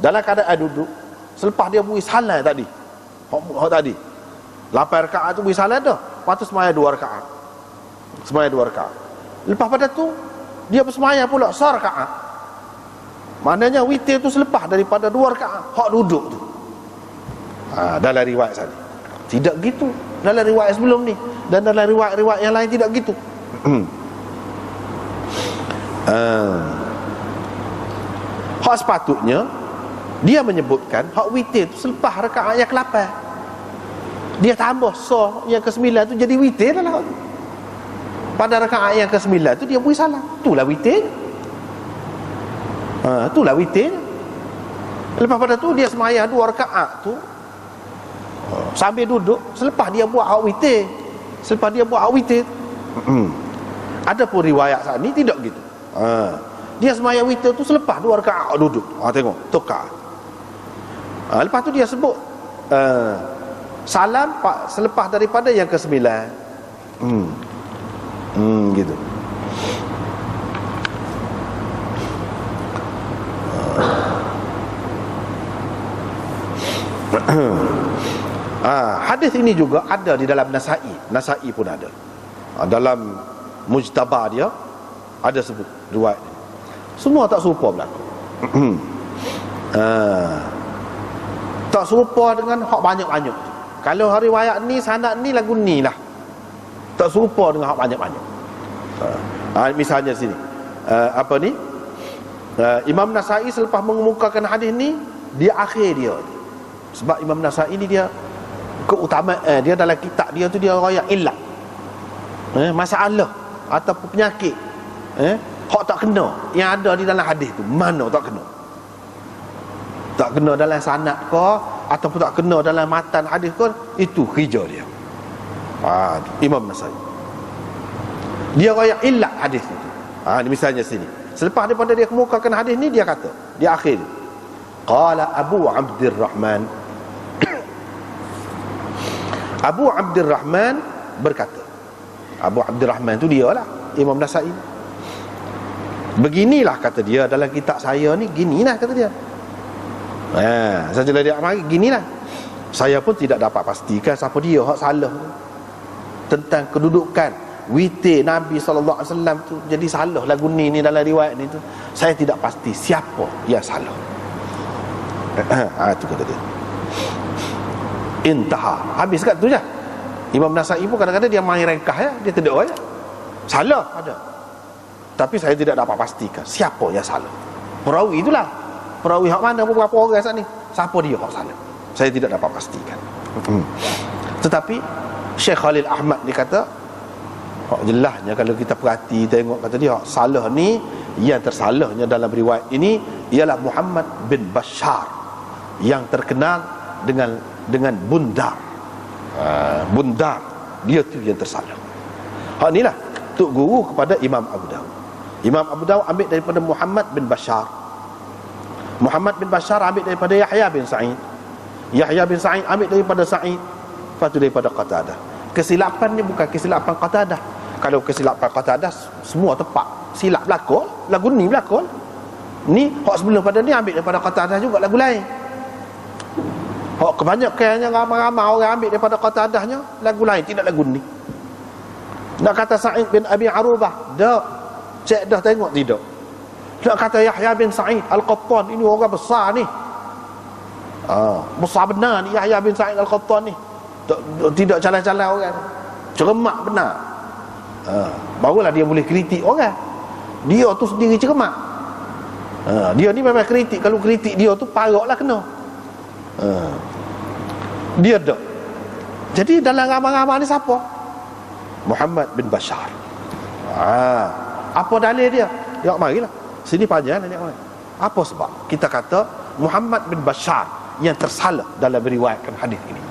dalam keadaan duduk selepas dia beri salam tadi. Hak tadi 8 rakaat tu beri salam dah. Lepas tu semaya 2 rakaat. Semaya 2 rakaat. Lepas pada tu dia bersemaya pula serakaat. Maknanya witir tu selepas daripada 2 rakaat hak duduk tu. Dalam riwayat tadi tidak gitu. Dalam riwayat sebelum ni dan dalam riwayat-riwayat yang lain tidak gitu. Hak sepatutnya dia menyebutkan hak witir tu selepas rakaat yang ke-8. Dia tambah yang ke-9 tu jadi witir lah. Pada rakaat yang ke-9 tu dia beri salam. Itulah witir. Itulah witir. Lepas pada tu dia semaya 2 rakaat tu sambil duduk selepas dia buat hak witir. Selepas dia buat hak witir. Ada pun riwayat saat ni tidak gitu. Dia sembahyang witir tu selepas 2 rakaat duduk. Tengok, tukar. Lepas tu dia sebut salam selepas daripada yang ke-9. Gitu. Hadis ini juga ada di dalam Nasa'i pun ada. Dalam Mujtaba dia ada sebut riwayat ini. Semua tak serupa berlaku. Tak serupa dengan hak banyak-banyak. Kalau riwayat ni sanad ni lagu ni lah, tak serupa dengan hak banyak-banyak. Misalnya sini Imam Nasa'i selepas mengemukakan hadis ni, di akhir dia, sebab Imam Nasa'i ni dia keutamaan dia dalam kitab dia tu dia raya illat, masalah ataupun penyakit hak tak kena yang ada di dalam hadis tu. Mana tak kena? Tak kena dalam sanad ke ataupun tak kena dalam matan hadis ke, itu kerja dia. Imam Nasa'i dia raya illat hadis itu. Misalnya sini, selepas daripada dia kemukakan hadis ni, dia kata di akhir, qala Abu Abdurrahman Abu Abdurrahman berkata, Abu Abdurrahman tu dia lah Imam Nasa'i. Beginilah kata dia dalam kitab saya ni, ginilah kata dia. Sajalah dia mari ginilah. Saya pun tidak dapat pastikan siapa dia hak salah tentang kedudukan witir Nabi SAW tu. Jadi salah lagu ni dalam riwayat ni tu, saya tidak pasti siapa yang salah. Itu kata dia. Intaha, habis kat tu je. Imam Nasa'i pun kadang-kadang dia main rengkah ya, dia teduk aja. Salah ada, tapi saya tidak dapat pastikan siapa yang salah. Perawi itulah, perawi hak mana, berapa orang saat ni, siapa dia hak salah, saya tidak dapat pastikan. Tetapi Syekh Khalil Ahmad ni kata, jelasnya kalau kita perhati tengok, kata dia salah ni, yang tersalahnya dalam riwayat ini ialah Muhammad bin Bashar, yang terkenal dengan Bundar. Bundar, dia tu yang tersalah. Inilah tuk guru kepada Imam Abu Dawud. Imam Abu Dawud ambil daripada Muhammad bin Bashar. Muhammad bin Bashar ambil daripada Yahya bin Sa'id. Yahya bin Sa'id ambil daripada Sa'id. Lepas tu daripada Qatadah. Kesilapan ni bukan kesilapan Qatadah. Kalau kesilapan Qatadah semua tepat, silap berlakon, lagu ni berlakon. Ni hak sebelum pada ni ambil daripada Qatadah juga lagu lain. Hak kebanyakannya ramai-ramai orang ambil daripada Qatadahnya lagu lain, tidak lagu ni. Nak kata Sa'id bin Abi Arubah, dak. Cek dah tengok tidak. Nak kata Yahya bin Sa'id Al-Qattan, ini orang besar ni. Besar benar ni Yahya bin Sa'id Al-Qattan ni. Tidak jalan-jalan orang. Cermat benar. Barulah dia boleh kritik orang. Dia tu sendiri cermat. Dia ni memang kritik. Kalau kritik dia tu paroklah kena. Dia dak. Jadi dalam ramai-ramai ni siapa? Muhammad bin Bashar. Apa dalil dia? Tengok marilah. Sini panjang nak tengok. Apa sebab kita kata Muhammad bin Bashar yang tersalah dalam meriwayatkan hadis ini?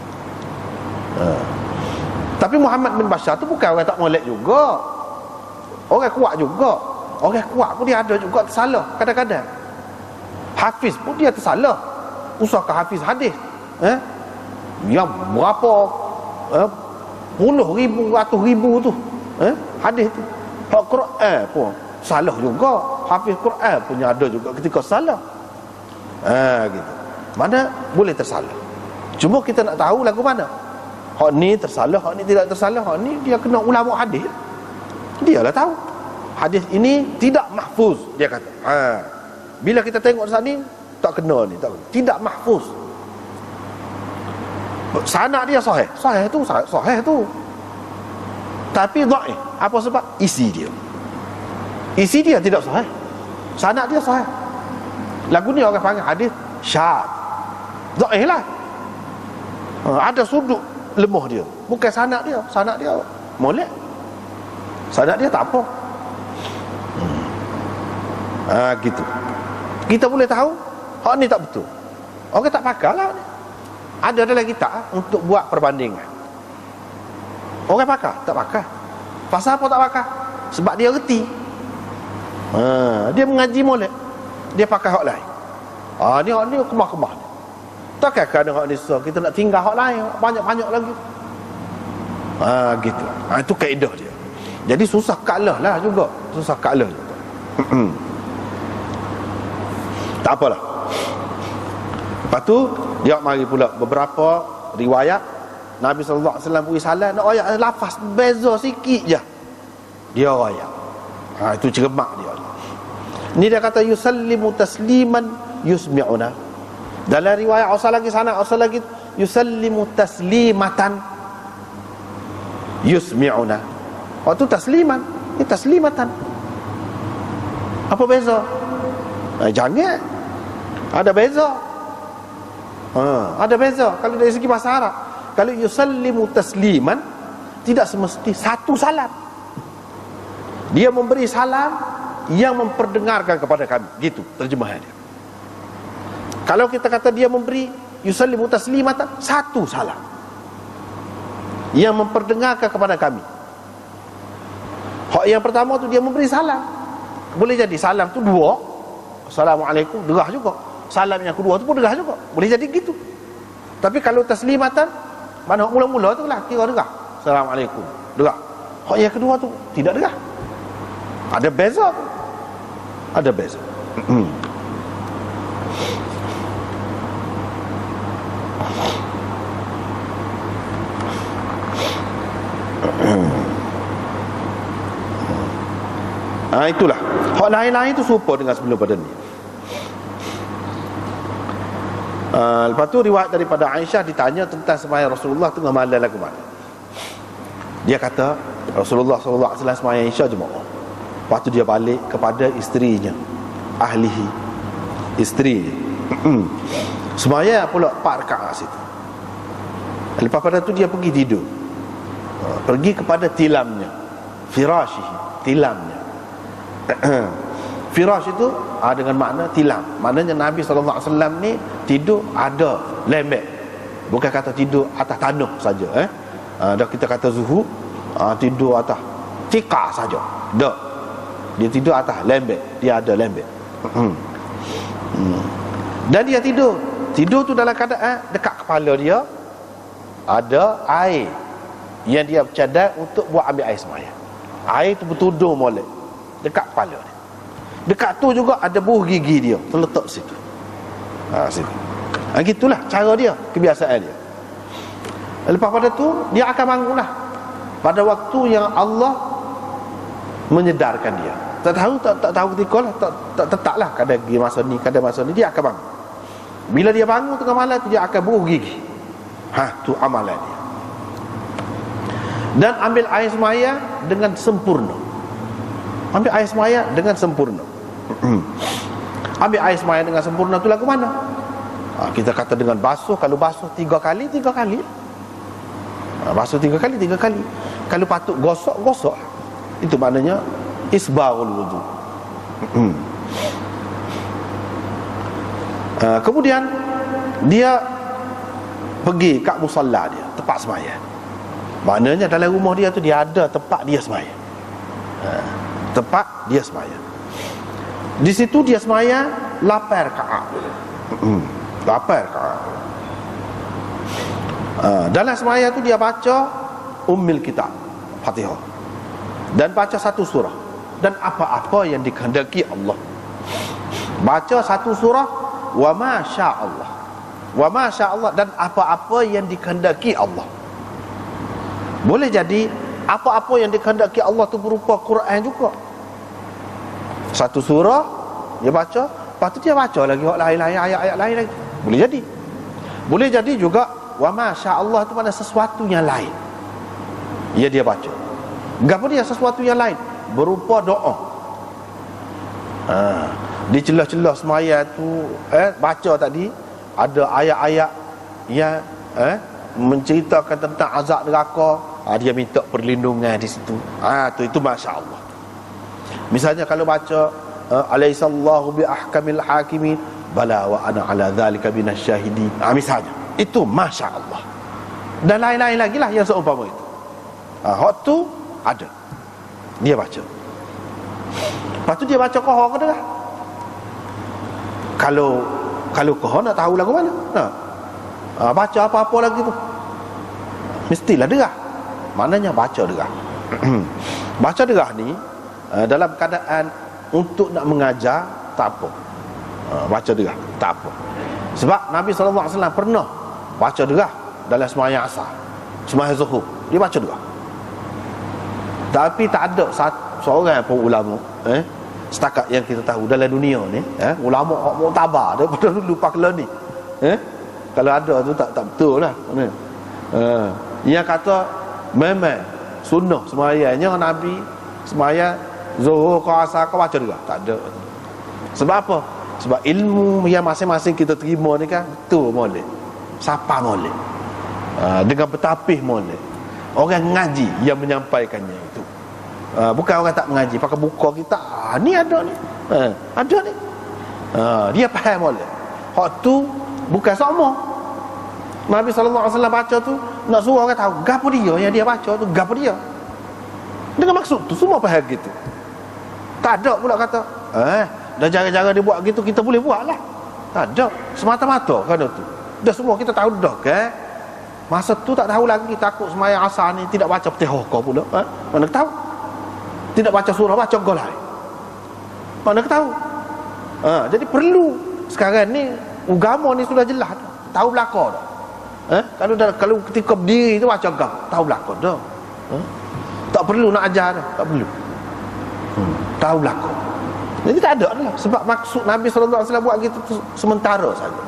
Tapi Muhammad bin Bashar tu bukan orang tak molek juga. Orang kuat juga. Orang kuat pun dia ada juga tersalah kadang-kadang. Hafiz pun dia tersalah. Usahkah hafiz hadis? Yang berapa puluh ribu, ratus ribu tu hadis tu. Hak Quran pun salah juga. Hafiz Quran punya ada juga ketika salah. Gitu. Mana boleh tersalah. Cuma kita nak tahu lagu mana. Hak ni tersalah, hak ni tidak tersalah. Hak ni dia kena ulama hadis. Dialah tahu. Hadis ini tidak mahfuz, dia kata. Bila kita tengok saat ni tak kena ni, tak kena. Tidak mahfuz. Sanad dia sahih. Sahih tu. Tapi dhaif. Apa sebab? Isi dia tidak sahih. Sanad dia sahih. Lagu ni orang panggil hadis syadz. Dhaif lah. Ada sudut lemah dia. Bukan sanad dia. Sanad dia molek. Sanad dia tak apa. Gitu. Kita boleh tahu hak ni tak betul. Orang tak pakar lah ni. Ada dalam kitab untuk buat perbandingan. Orang pakar? Tak pakar. Pasal apa tak pakar? Sebab dia reti. Dia mengaji molek, dia pakai hak lain. Ni kemah-kemah ni. Takkan kadang hak ni susah, kita nak tinggal hak lain banyak-banyak lagi. Gitu. Itu kaedah dia. Jadi susah kalah lah juga. Susah kalah juga. Tak apalah. Lepas tu dia mari pula beberapa riwayat Nabi sallallahu alaihi wasallam beri salam, nak ayat lafaz beza sikit je. Dia ayat. Itu cermak dia. Ni dia kata yusallimu tasliman yusmi'una. Dalam riwayat asal lagi yusallimu taslimatan yusmi'una. Waktu tasliman, ini taslimatan. Apa beza? Jangan. Ada beza. Ada beza. Kalau dari segi bahasa Arab, kalau yusallimu tasliman, tidak semesti satu salam. Dia memberi salam yang memperdengarkan kepada kami. Gitu terjemahan dia. Kalau kita kata dia memberi yusallimu taslimatan, satu salam yang memperdengarkan kepada kami. Hak yang pertama tu dia memberi salam. Boleh jadi salam tu dua, Assalamualaikum, derah juga. Salam yang kedua tu pun derah juga. Boleh jadi gitu. Tapi kalau taslimatan, mana mula-mula tu lah kira derah, Assalamualaikum, derah. Hak yang kedua tu tidak derah. Ada beza. Ada beza. Itulah. Hak lain-lain itu serupa dengan sebelum pada ni. Lepas tu riwayat daripada Aisyah ditanya tentang sembahyang Rasulullah tengah malam lagu mana. Dia kata Rasulullah sallallahu alaihi wasallam sembahyang Isya jemaah. Lepas tu dia balik kepada isterinya, ahlihi, isterinya. Sembahyang pula 4 rakaat situ. Lepas pada tu dia pergi tidur. Pergi kepada tilamnya, firashihi, tilamnya. Firash itu dengan makna tilam. Maknanya Nabi SAW ni tidur ada lembek. Bukan kata tidur atas tanah saja. Dah kita kata zuhur, tidur atas tikar saja. Dah. Dia tidur atas lembek. Dia ada lembek. Dan dia tidur. Tidur tu dalam keadaan dekat kepala dia ada air yang dia bercadar untuk buat ambil air sembahyang. Air tu bertudung molek dekat kepala dia. Dekat tu juga ada buah gigi dia terletak situ. Situ. Gitulah cara dia, kebiasaan dia. Lepas pada tu dia akan bangunlah pada waktu yang Allah menyedarkan dia. Tak tahu ketika lah, tak tetaplah kadang masa ni dia akan bangun. Bila dia bangun tengah malam tu dia akan buah gigi. Tu amalan dia. Dan ambil air sembahyang dengan sempurna. Ambil air sembahyang dengan sempurna. Ambil air sembahyang dengan sempurna tu lagu mana? Kita kata dengan basuh. Kalau basuh 3 kali, 3 kali. Basuh 3 kali, 3 kali. Kalau patut gosok. Itu maknanya isbaghul wudu. Kemudian dia pergi kat musalla dia, tempat sembahyang. Maknanya dalam rumah dia tu dia ada tempat dia sembahyang. Tempat dia sembahyang. Di situ dia sembahyang 8 rakaat. 8 rakaat. Dalam sembahyang tu dia baca Ummul Kitab, Fatihah. Dan baca satu surah. Dan apa-apa yang dikehendaki Allah. Baca satu surah wa ma syaa Allah. Wa ma syaa Allah, dan apa-apa yang dikehendaki Allah. Boleh jadi apa-apa yang dikehendaki Allah tu berupa Quran juga. Satu surah dia baca, lepas tu dia baca lagi lain-lain, ayat-ayat lain lagi. Boleh jadi. Boleh jadi juga wa ma syaa Allah tu mana sesuatu yang lain. Ya dia baca. Gapo dia sesuatu yang lain berupa doa. Di celah-celah sembahyang tu baca tadi ada ayat-ayat yang menceritakan tentang azab neraka. Dia minta perlindungan di situ. Itu masya-Allah. Misalnya kalau baca alaihissallahu bi ahkamil hakimin bala wa ana ala dzalika minasyahidin. Misalnya itu masya-Allah. Dan lain-lain lagi lah yang seumpama itu. Hak tu ada. Dia baca. Lepas tu dia baca Qahar ke dengar. Kalau Qahar nak tahu lagu mana? Nah. Baca apa-apa lagi tu mestilah derah. Maknanya baca derah. Baca derah ni dalam keadaan untuk nak mengajar tak apa. Baca derah tak apa. Sebab Nabi SAW pernah baca derah dalam sembahyang asar, sembahyang zuhur, dia baca derah. Tapi tak ada seorang pun ulama setakat yang kita tahu dalam dunia ni, ulama hak muktabar daripada dulu pakla ni, kalau ada tu tak betul lah. Yang kata memang sunnah sembahyangnya Nabi sembahyang zuhur ke asar ke baca derah, tak ada. Sebab apa? Sebab ilmu yang masing-masing kita terima ni kan betul molek, siapa molek, dengan bertapih molek. Orang ngaji yang menyampaikannya itu, bukan orang tak mengaji pakai buka kita, ni ada ni, ada ni, dia faham molek. Hak tu bukan sama. Nabi SAW baca tu nak suruh orang tahu gapo dia yang dia baca tu, gapo dia, dengan maksud tu semua faham gitu. Tak ada pula kata dah cara-cara dia buat gitu kita boleh buat lah. Tak ada, semata-mata kan tu. Dah semua kita tahu dah kan. Masa tu tak tahu lagi, takut sembahyang asar ni tidak baca Fatihah kau pula. Mana tahu? Tidak baca surah, baca golai. Mana tahu? Jadi perlu sekarang ni agama ni sudah jelas, tahu belaka dah. Kalau ketika berdiri tu baca gam, tahu belaka dah. Tak perlu nak ajar dah, tak perlu. Tahu belaka. Jadi tak ada lah. Sebab maksud Nabi SAW buat gitu tu sementara saja,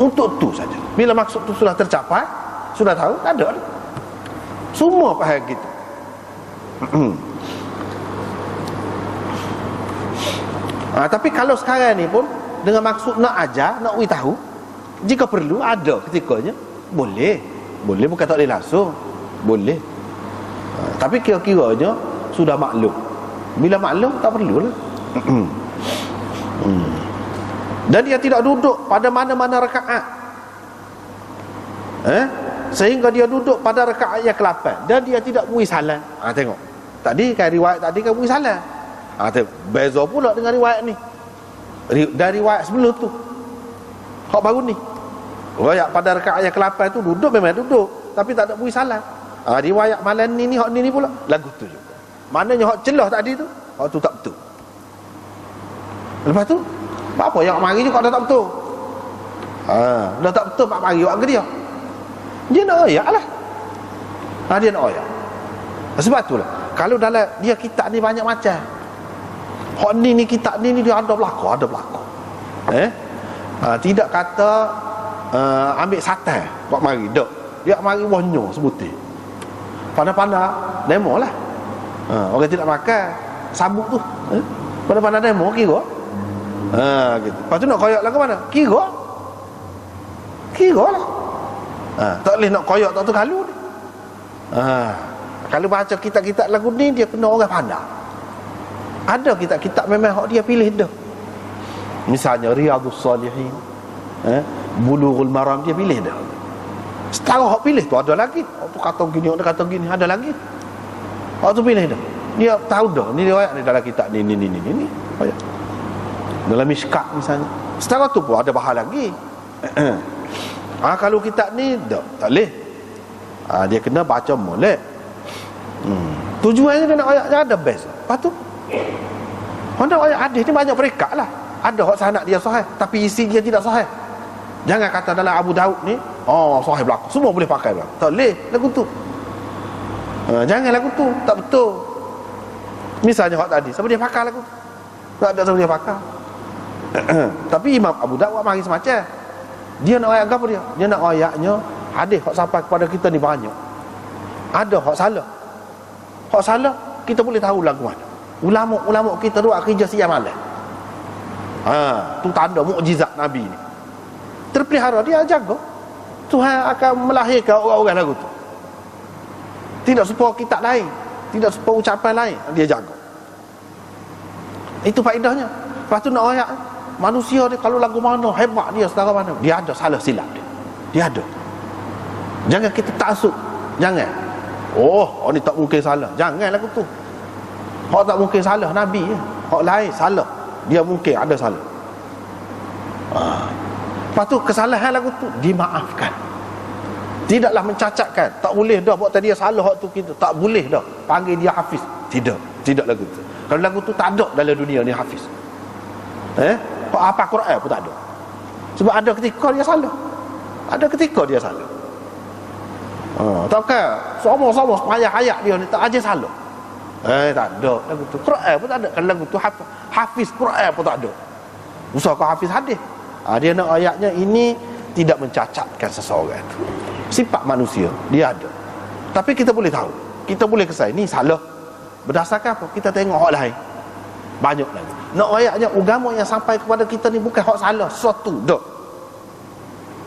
untuk tu saja. Bila maksud tu sudah tercapai, sudah tahu, tak ada lah. Semua faham gitu. Tapi kalau sekarang ni pun dengan maksud nak ajar, nak uji tahu, jika perlu ada ketikanya, boleh bukan tak boleh langsung, boleh. Tapi kira-kiranya sudah maklum. Bila maklum tak perlu lah. Dan dia tidak duduk pada mana-mana rakaat, sehingga dia duduk pada rakaat yang ke-8 dan dia tidak beri salam. Tengok tadi kan, riwayat tadi kan beri salam. Tengok beza pula dengan riwayat ni. Dari riwayat sebelum tu, hak baru ni, riwayat pada rakaat yang ke-8 tu duduk, memang duduk tapi tak ada beri salam. Riwayat malam ni hak ni pula lagu tu juga. Maknanya hak celah tadi tu, hak tu tak betul. Lepas tu apa yang mari juga dah tak betul. Dah tak betul mak mari awak ke dia. Dia nak ayak lah. Dia nak ayak. Sebab itulah kalau dalam dia kitab ni banyak macam. Hak ni kitab ni dia ada belaka, ada belaka. Tidak kata ambil satai buat mari dak. Dia mari wonyo sebutir. Pandai-pandai demo lah. Orang tidak makan sabuk tu. Pandai-pandai demo kira. Gitu. Lepas tu nak koyak lah ke mana? Kira lah. Tak boleh nak koyak tak tu kalu ni. Kalau baca kitab-kitab lagu ni, dia kena orang pandai. Ada kitab-kitab memang hak dia pilih dah. Misalnya Riyadhus Salihin, Bulughul Maram, dia pilih dah. Setara hak pilih tu ada lagi. Hak tu kata gini, hak tu kata gini, ada lagi. Hak tu pilih dah. Dia tahu dah ni riwayat ni dalam kitab ni. Ayat. Dalam Mishkat misalnya, setara tu pun ada bahar lagi. Kalau kitab ni tak boleh. Dia kena baca molek. Tujuannya dia nak ayat ada best. Lepas tu hendak ayat hadis ni banyak peringkat lah. Ada hak sanad dia sahih tapi isi dia tidak sahih. Jangan kata dalam Abu Daud ni sahih belaka, semua boleh pakai belaka. Tak boleh lagu tu. Jangan lagu tu, tak betul. Misalnya hak tadi, siapa dia pakai lagu tu? Tak ada siapa dia pakai. Tapi Imam Abu Daud mari semacam dia nak ayat apa dia? Dia nak ayatnya hadis hak sampai kepada kita ni banyak. Ada hak salah. Hak salah kita boleh tahu lagu mana. Ulama-ulama kita tu kerja siang malam. Tu tanda mukjizat Nabi ni. Terpelihara, dia jaga. Tuhan akan melahirkan orang-orang lagu tu. Tidak supaya kitab lain, tidak supaya ucapan lain, dia jaga. Itu faedahnya. Lepas tu nak ayat manusia dia kalau lagu mana hebat dia setara mana, dia ada salah silap dia ada. Jangan kita taksub. Jangan ni tak mungkin salah. Jangan lagu tu. Hak tak mungkin salah Nabi je. hak lain salah, dia mungkin ada salah. Lepas tu kesalahan lagu tu dimaafkan, tidaklah mencacatkan. Tak boleh dah buat tadi salah hak tu, kita tak boleh dah panggil dia hafiz. Tidak lagu tu. Kalau lagu tu tak ada dalam dunia ni hafiz, apa Quran pun tak ada. Sebab ada ketika dia salah, ada ketika dia salah. Takkan sama-sama sepanjang hayat dia ni tak aja salah. Tak ada lagu tu. Quran pun tak ada. Kalau lagu tu hafiz Quran pun tak ada, usah kau hafiz hadis. Dia nak ayatnya ini tidak mencacatkan seseorang tu. Sifat manusia dia ada, tapi kita boleh tahu, kita boleh kesal ni salah berdasarkan apa? Kita tengok hak lain banyak lagi. Nak ayatnya agama yang sampai kepada kita ni bukan hak salah sesuatu dah.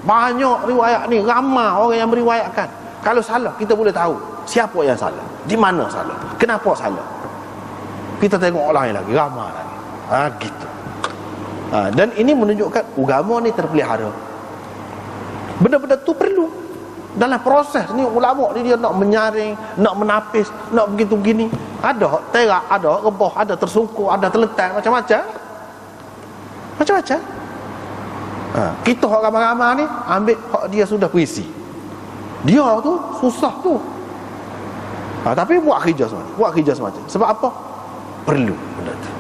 Banyak riwayat ni, ramai orang yang meriwayatkan. Kalau salah kita boleh tahu siapa yang salah, di mana salah, kenapa salah. Kita tengok orang lain lagi, ramai lagi. Gitu. Dan ini menunjukkan agama ni terpelihara. Benda-benda tu perlu. Dalam proses ni ulama ni dia nak menyaring, nak menapis, nak begitu begini. Ada hak terak, ada hak rebah, ada tersungkur, ada terletak, macam-macam. Macam-macam. Kita hak ramai-ramai ni ambil hak dia sudah puisi. Dia tu susah tu. Tapi buat kerja semacam. Sebab apa? Perlu benda tu.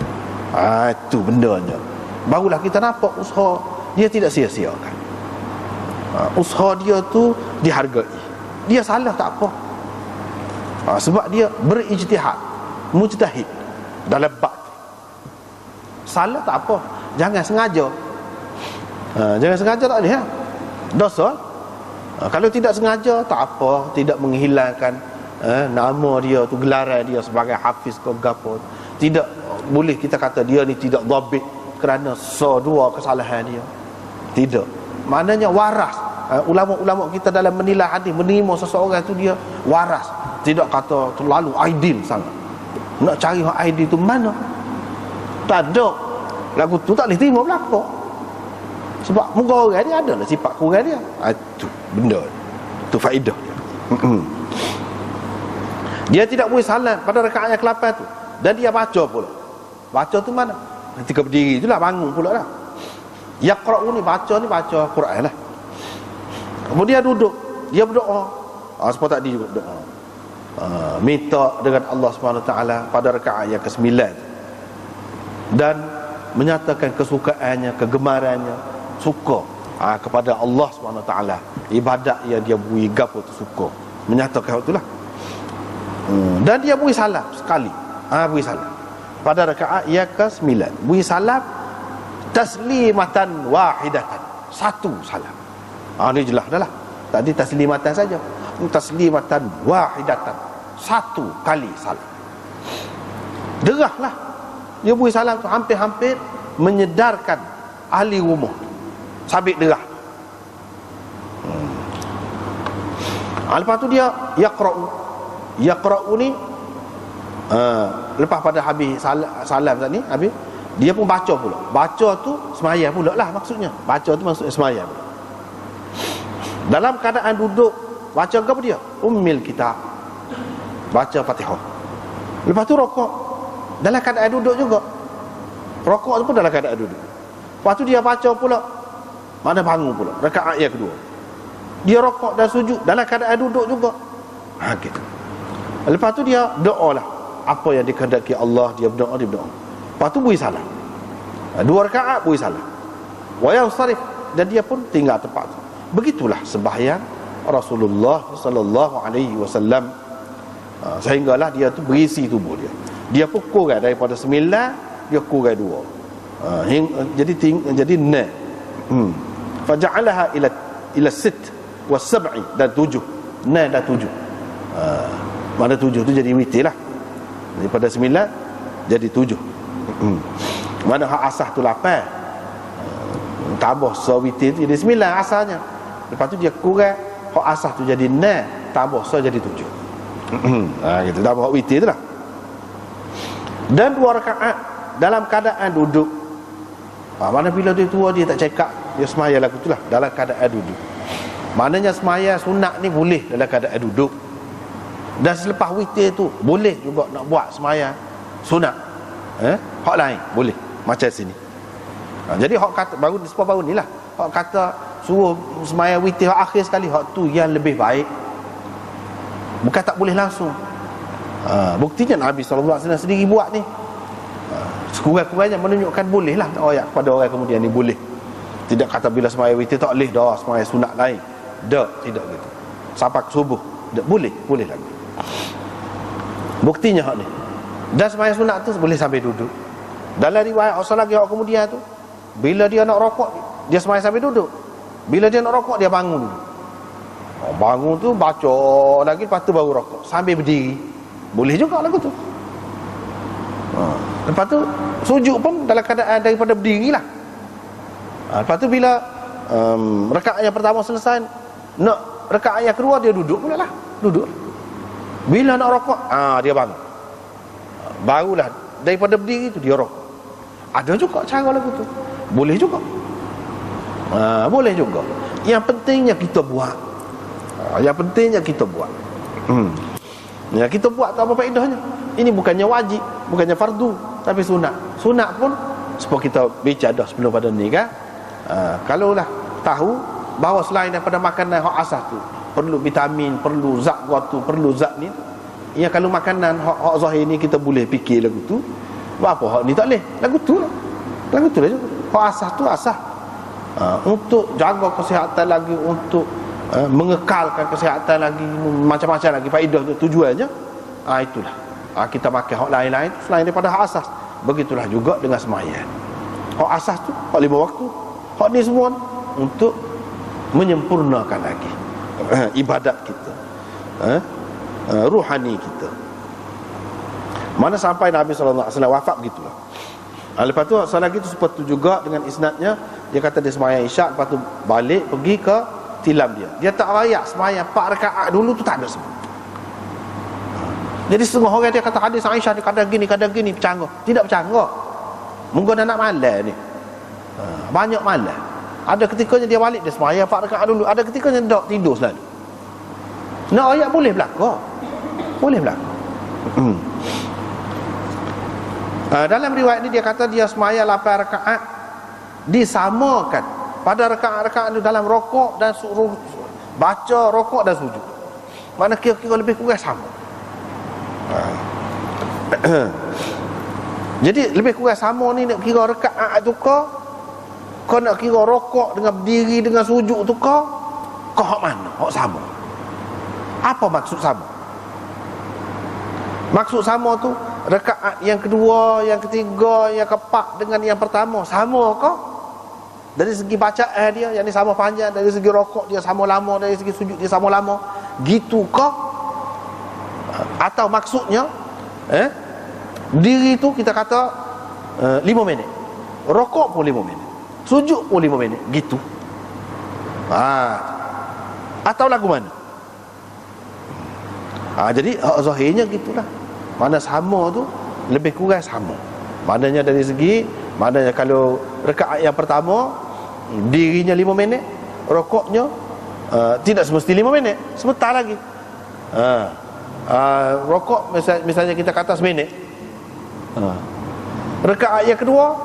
Itu bendanya. Barulah kita nampak usaha dia tidak sia-siakan. Usaha dia tu dihargai. Dia salah tak apa. Sebab dia berijtihad, mujtahid dalam bab. Salah tak apa, jangan sengaja. Jangan sengaja tak boleh, dosa. Kalau tidak sengaja tak apa, tidak menghilangkan nama dia tu, gelaran dia sebagai hafiz ke gapo. Tidak boleh kita kata dia ni tidak dhabit kerana dua kesalahan dia. Tidak. Maknanya waras. Ulama-ulama kita dalam menilai hadis, menerima seseorang tu dia waras. Tidak kata terlalu ideal sangat. Nak cari hak ideal tu mana? Tak ada. Lagu tu tak boleh terima belaka. Sebab muka orang dia ada lah sifat kurang dia. Itu benda. Itu faedah dia. Dia tidak boleh salam pada rakaat yang ke-8 tu. Dan dia baca pula. Baca tu mana? Ketika berdiri itulah, bangun pula lah. Yaqra'u ni baca Quran lah. Kemudian duduk, dia berdoa. Seperti tadi juga berdoa. Minta dengan Allah SWT pada rakaat yang ke-9. Dan menyatakan kesukaannya, kegemarannya, suka kepada Allah SWT. Ibadat yang dia beri gapo tu suka. Menyatakan itulah. Dan dia beri salam sekali. Beri salam pada rakaat yang ke-9. Beri salam taslimatan wahidatan. Satu salam. Ini jelas dah lah. Tadi taslimatan saja. Taslimatan wahidatan. Satu kali salam. Derahlah. Dia beri salam tu hampir-hampir menyedarkan ahli rumah. Sabit derah. Lepas tu dia Yaqra'u ni lepas pada habis salam tadi, habis dia pun baca pula. Baca tu semayang pula lah maksudnya. Baca tu maksudnya semayang. Dalam keadaan duduk baca apa dia? Ummil kitab. Baca Fatihah. Lepas tu rokok. Dalam keadaan duduk juga. Rokok tu pun dalam keadaan duduk. Lepas tu dia baca pula. Mana bangun pula rakaat yang kedua. Dia rokok dan sujud dalam keadaan duduk juga. Gitu. Lepas tu dia doa lah. Apa yang dikehendaki Allah, dia berdoa. Lepas tu beri salam. 2 rakaat beri salam. Wa yansarif, dan dia pun tinggal tempat tu. Begitulah sembahyang Rasulullah sallallahu alaihi wasallam. Sehinggalah dia tu berisi tubuh dia. Dia pun kurang daripada 9, dia kurang 2. Jadi 9. Faja'alaha ila 6 wa 7 dan 7. 9 dan 7. Mana 7 tu jadi witir lah. Daripada 9 jadi 7. Mana hak asah tu 8. Tambah witir tu jadi 9 asalnya. Lepas tu dia kurang, hak asah tu jadi 9, tambah jadi 7. Gitu, tambah hak witir tu lah. Dan 2 rakaat dalam keadaan duduk. Mana bila dia tua dia tak cekak, dia semaya lagu tu lah dalam keadaan duduk. Maknanya semaya sunat ni boleh dalam keadaan duduk. Dan selepas witir tu boleh juga nak buat semaya sunat. Hak lain boleh macam sini. Jadi hak kata baru ni lah. Hak kata suruh sembahyang witir akhir sekali, hak tu yang lebih baik. Bukan tak boleh langsung. Buktinya Nabi SAW sendiri buat ni. Sekurang-kurangnya menunjukkan boleh lah ayat kepada orang kemudian ni boleh. Tidak kata bila sembahyang witir tak boleh dah, sembahyang sunat lain. Tidak gitu. Sampai ke subuh. Boleh lagi. Buktinya hak ni. Dan sembahyang sunat tu boleh sambil duduk. Dalam riwayat asal lagi hak kemudian tu, bila dia nak rokok, dia sembahyang sambil duduk. Bila dia nak rokok, dia bangun dulu. Bangun tu baca lagi, lepas tu baru rokok sambil berdiri. Boleh juga lagu tu. Lepas tu sujud pun dalam keadaan daripada berdiri lah. Lepas tu bila rakaat yang pertama selesai, nak rakaat yang kedua dia duduk pula lah. Duduk. Bila nak rokok, dia bangun. Barulah daripada berdiri tu dia rokok. Ada juga cara lagu tu. Boleh juga. Boleh juga. Yang pentingnya kita buat. Yang pentingnya kita buat. Ya, kita buat tak apa faedahnya. Ini bukannya wajib, bukannya fardu, tapi sunat. Sunat pun sebab kita bicara dah sebelum pada ni kan. Kalaulah tahu bahawa selain daripada makanan hak asas tu perlu vitamin, perlu zat tu, perlu zat ni. Ya, kalau makanan hak zahir ni kita boleh fikir lagu tu. Apa hak ni tak boleh? Lagu tu lah. Lagu tu lah juga. Hak asas tu asas. Untuk jaga kesihatan lagi, untuk mengekalkan kesihatan lagi, macam-macam lagi faedah tujuannya. Itulah. Kita makan hak lain-lain selain daripada hak asas. Begitulah juga dengan sembahyang. Hak asas tu hak 5 waktu. Hak ni semua untuk menyempurnakan lagi ibadat kita, ruhani kita. Mana sampai Nabi SAW wafat begitulah. Lepas tu salah lagi tu seperti juga dengan isnadnya. Dia kata dia sembahyang isyak, lepas tu balik pergi ke tilam dia. Dia tak rayak sembahyang 4 rakaat dulu tu, tak ada semua. Jadi setengah orang dia kata hadis Aisyah ni kadang gini bercanggah. Tidak bercanggah. Mungkin nak malam ni. Banyak malam. Ada ketikanya dia balik, dia sembahyang 4 rakaat dulu. Ada ketikanya dia tidur selalu. Nak ayat boleh berlaku. Boleh berlaku. Dalam riwayat ni dia kata dia sembahyang 8 rakaat disamakan pada rakaat-rakaat itu dalam rokok dan suruh baca, rokok dan sujud. Mana kira-kira lebih kurang sama. Jadi lebih kurang sama ni nak kira rakaat tu kau nak kira rokok dengan berdiri dengan sujud tu kau hak mana? Hak sama. Apa maksud sama? Maksud sama tu rakaat yang kedua, yang ketiga, yang keempat dengan yang pertama sama kau? Dari segi bacaan dia yang ni sama panjang, dari segi rokok dia sama lama, dari segi sujud dia sama lama, gitu kah? Atau maksudnya diri tu kita kata 5 minit, rokok pun 5 minit, sujud pun 5 minit, gitu. Atau lagu mana? Jadi zahirnya gitulah. Mana sama tu lebih kurang sama. Maknanya dari segi, maknanya kalau rakaat yang pertama dirinya 5 minit, rokoknya tidak semesti 5 minit, sebentar lagi. Rokok misalnya kita kata seminit. Rakaat yang kedua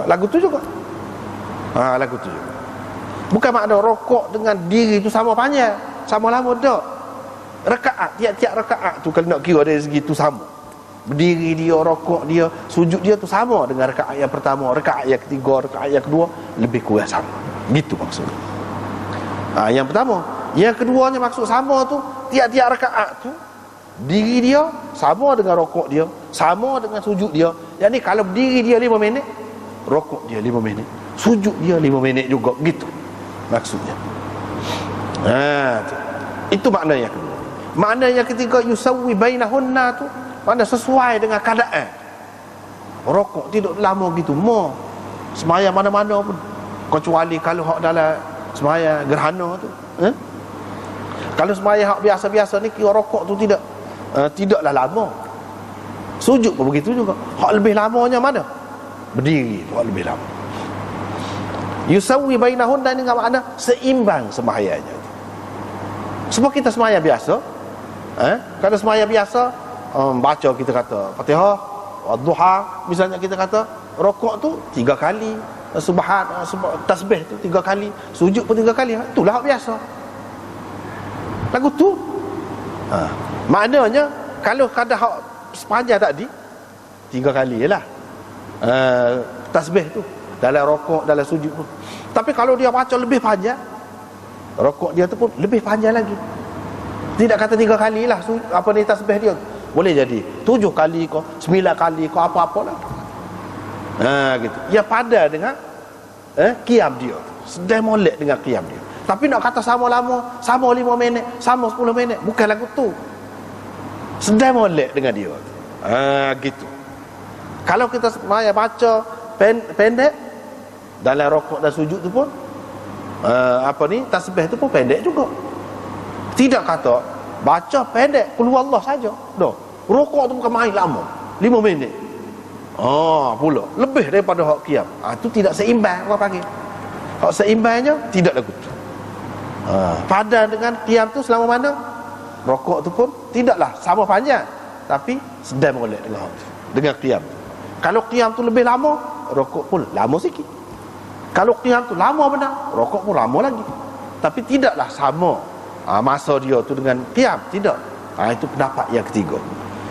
lagu tu juga. Lagu tu juga. Bukan makna rokok dengan diri tu sama panjang, sama lama dak. Rakaat, tiap-tiap rakaat tu kalau nak kira dari segi tu sama. Berdiri dia, rokok dia, sujud dia tu sama dengan rakaat yang pertama, rakaat yang ketiga, rakaat yang kedua, lebih kurang sama. Gitu maksudnya. Yang pertama. Yang keduanya maksud sama tu, tiap-tiap rakaat tu diri dia sama dengan rokok dia, sama dengan sujud dia. Yang ni kalau berdiri dia 5 minit, rokok dia 5 minit, sujud dia 5 minit juga, gitu maksudnya. Itu makna yang kedua. Makna yang ketiga, yusawwi bainahunna tu makna sesuai dengan keadaan. Rokok tidak lama gitu, sembahyang mana-mana pun, kecuali kalau hak dalam sembahyang gerhana tu. Kalau sembahyang hak biasa-biasa ni kira rokok tu tidaklah lama. Sujud pun begitu juga. Hak lebih lamanya mana? Berdiri tu hak lebih lama. Yusawwi bainahunna ni dengan makna seimbang sembahyangnya. Sebab kita sembahyang biasa, kalau sembahyang biasa baca kita kata Fatihah, duha, misalnya kita kata rokok tu 3 kali, tasbih tu 3 kali, sujud pun 3 kali. Itulah hak biasa. Lagu tu maknanya kalau kadar hak sepanjang tadi 3 kali je lah tasbih tu dalam rokok, dalam sujud pun. Tapi kalau dia baca lebih panjang, rokok dia tu pun lebih panjang lagi. Tidak kata 3 kali lah apa ni tasbih dia, boleh jadi 7 kali kau, 9 kali kau, apa-apa lah. Gitu. Ya pada dengan qiyam dia, sedang molek dengan qiyam dia. Tapi nak kata sama lama, sama 5 minit, sama 10 minit, bukan lagu tu. Sedang molek dengan dia. Gitu. Kalau kita baca pendek dalam rokok dan sujud tu pun tasbih tu pun pendek juga. Tidak kata baca pendek qul huwallah saja. Dah. Rokok tu bukan main lama, 5 minit. Pula lebih daripada hak qiyam. Tu tidak seimbang orang panggil. Hak seimbangnya tidak lagu tu. Padan dengan qiyam tu selama mana? Rokok tu pun tidaklah sama panjang, tapi sedang molek dengan hak tu, dengan qiyam. Kalau qiyam tu lebih lama, rokok pun lama sikit. Kalau qiyam tu lama benar, rokok pun lama lagi. Tapi tidaklah sama masa dia tu dengan qiyam, tidak. Itu pendapat yang ketiga.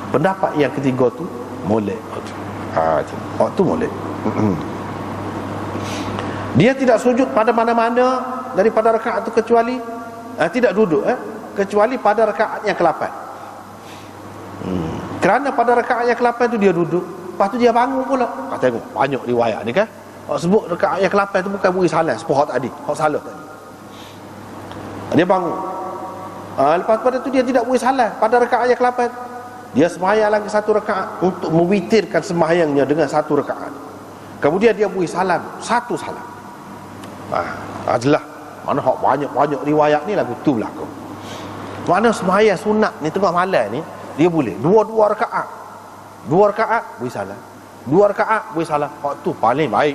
Pendapat yang ketiga tu molek. Tu molek. Dia tidak sujud pada mana-mana daripada rakaat tu kecuali tidak duduk kecuali pada rakaat yang ke-8. Kerana pada rakaat yang ke-8 tu dia duduk, lepas tu dia bangun pula. Tengok banyak riwayat ni kan. Sebut rakaat yang ke-8 tu bukan beri salam sepuh tadi, hak salah tadi. Dia bangun. Lepas pada tu dia tidak beri salam pada rakaat yang ke-8. Dia sembahyang lagi 1 rakaat untuk mewitirkan sembahyangnya dengan 1 rakaat. Kemudian dia beri salam, 1 salam. Jelas. Mana hak banyak riwayat ni lagu tu berlaku. Mana sembahyang sunat ni tengah malam ni dia boleh 2 rakaat. 2 rakaat beri salam. 2 rakaat beri salam. Hak tu paling baik.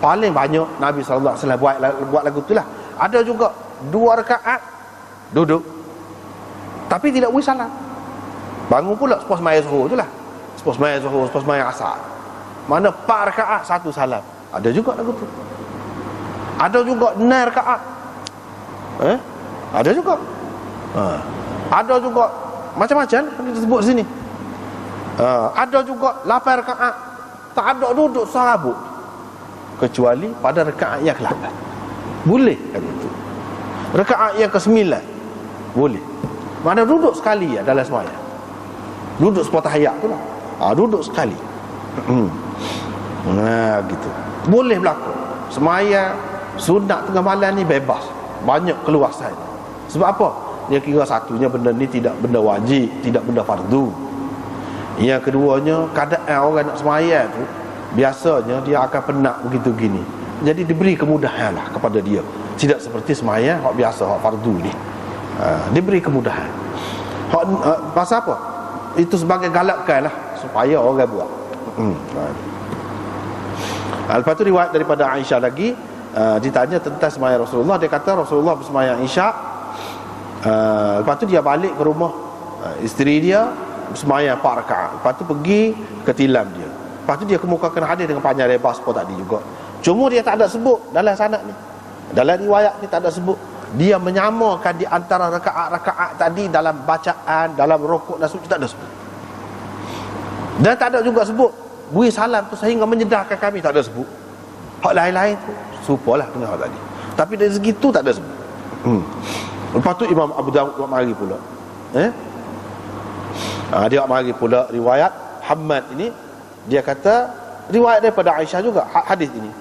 Paling banyak Nabi SAW buat lagu tu lah. Ada juga 2 rakaat duduk tapi tidak beri salam. Bangun pula sepas sembahyang zuhur tu lah. Sepas sembahyang zuhur, sepas sembahyang asar. Mana 4 rakaat 1 salam. Ada juga lagu tu. Ada juga 6 rakaat. Ada juga. Ada juga macam-macam yang disebut sini. Ada juga 8 rakaat tak ada duduk serabut kecuali pada rakaat yang ke-8. Boleh kan itu. Rakaat yang ke-9 boleh. Mana duduk sekali dalam sembahyang. Duduk sepatahiyat tu lah. Duduk sekali. Gitu. Boleh berlaku. Sembahyang sunat tengah malam ni bebas. Banyak keluasan. Sebab apa? Dia kira satunya benda ni tidak benda wajib, tidak benda fardu. Yang keduanya, keadaan orang nak sembahyang tu biasanya dia akan penat begitu gini. Jadi diberi kemudahan lah kepada dia. Tidak seperti sembahyang hak biasa, hak fardu ni. Diberi kemudahan. Pasal apa? Itu sebagai galakkan lah supaya orang buat. Lepas tu riwayat daripada Aisyah lagi, ditanya tentang sembahyang Rasulullah. Dia kata Rasulullah bersembahyang Isyak, lepas tu dia balik ke rumah isteri dia, sembahyang 4 rakaat. Lepas tu pergi ke tilam dia. Lepas tu dia kemukakan hadis dengan panjang lebar seperti tadi juga. Cuma dia tak ada sebut dalam sanad ni, dalam riwayat ni tak ada sebut. Dia menyamakan di antara rakaat-rakaat tadi dalam bacaan, dalam rukuk dan sujud, tak ada sebut. Dan tak ada juga sebut beri salam tu sehingga menyedarkan kami, tak ada sebut. Hak lain-lain tu serupalah dengan hak tadi. Tapi dari segi tu tak ada sebut. Lepas tu Imam Abu Dawud buat mari pula. Dia buat mari pula riwayat Hammad ini. Dia kata riwayat daripada Aisyah juga hadis ini.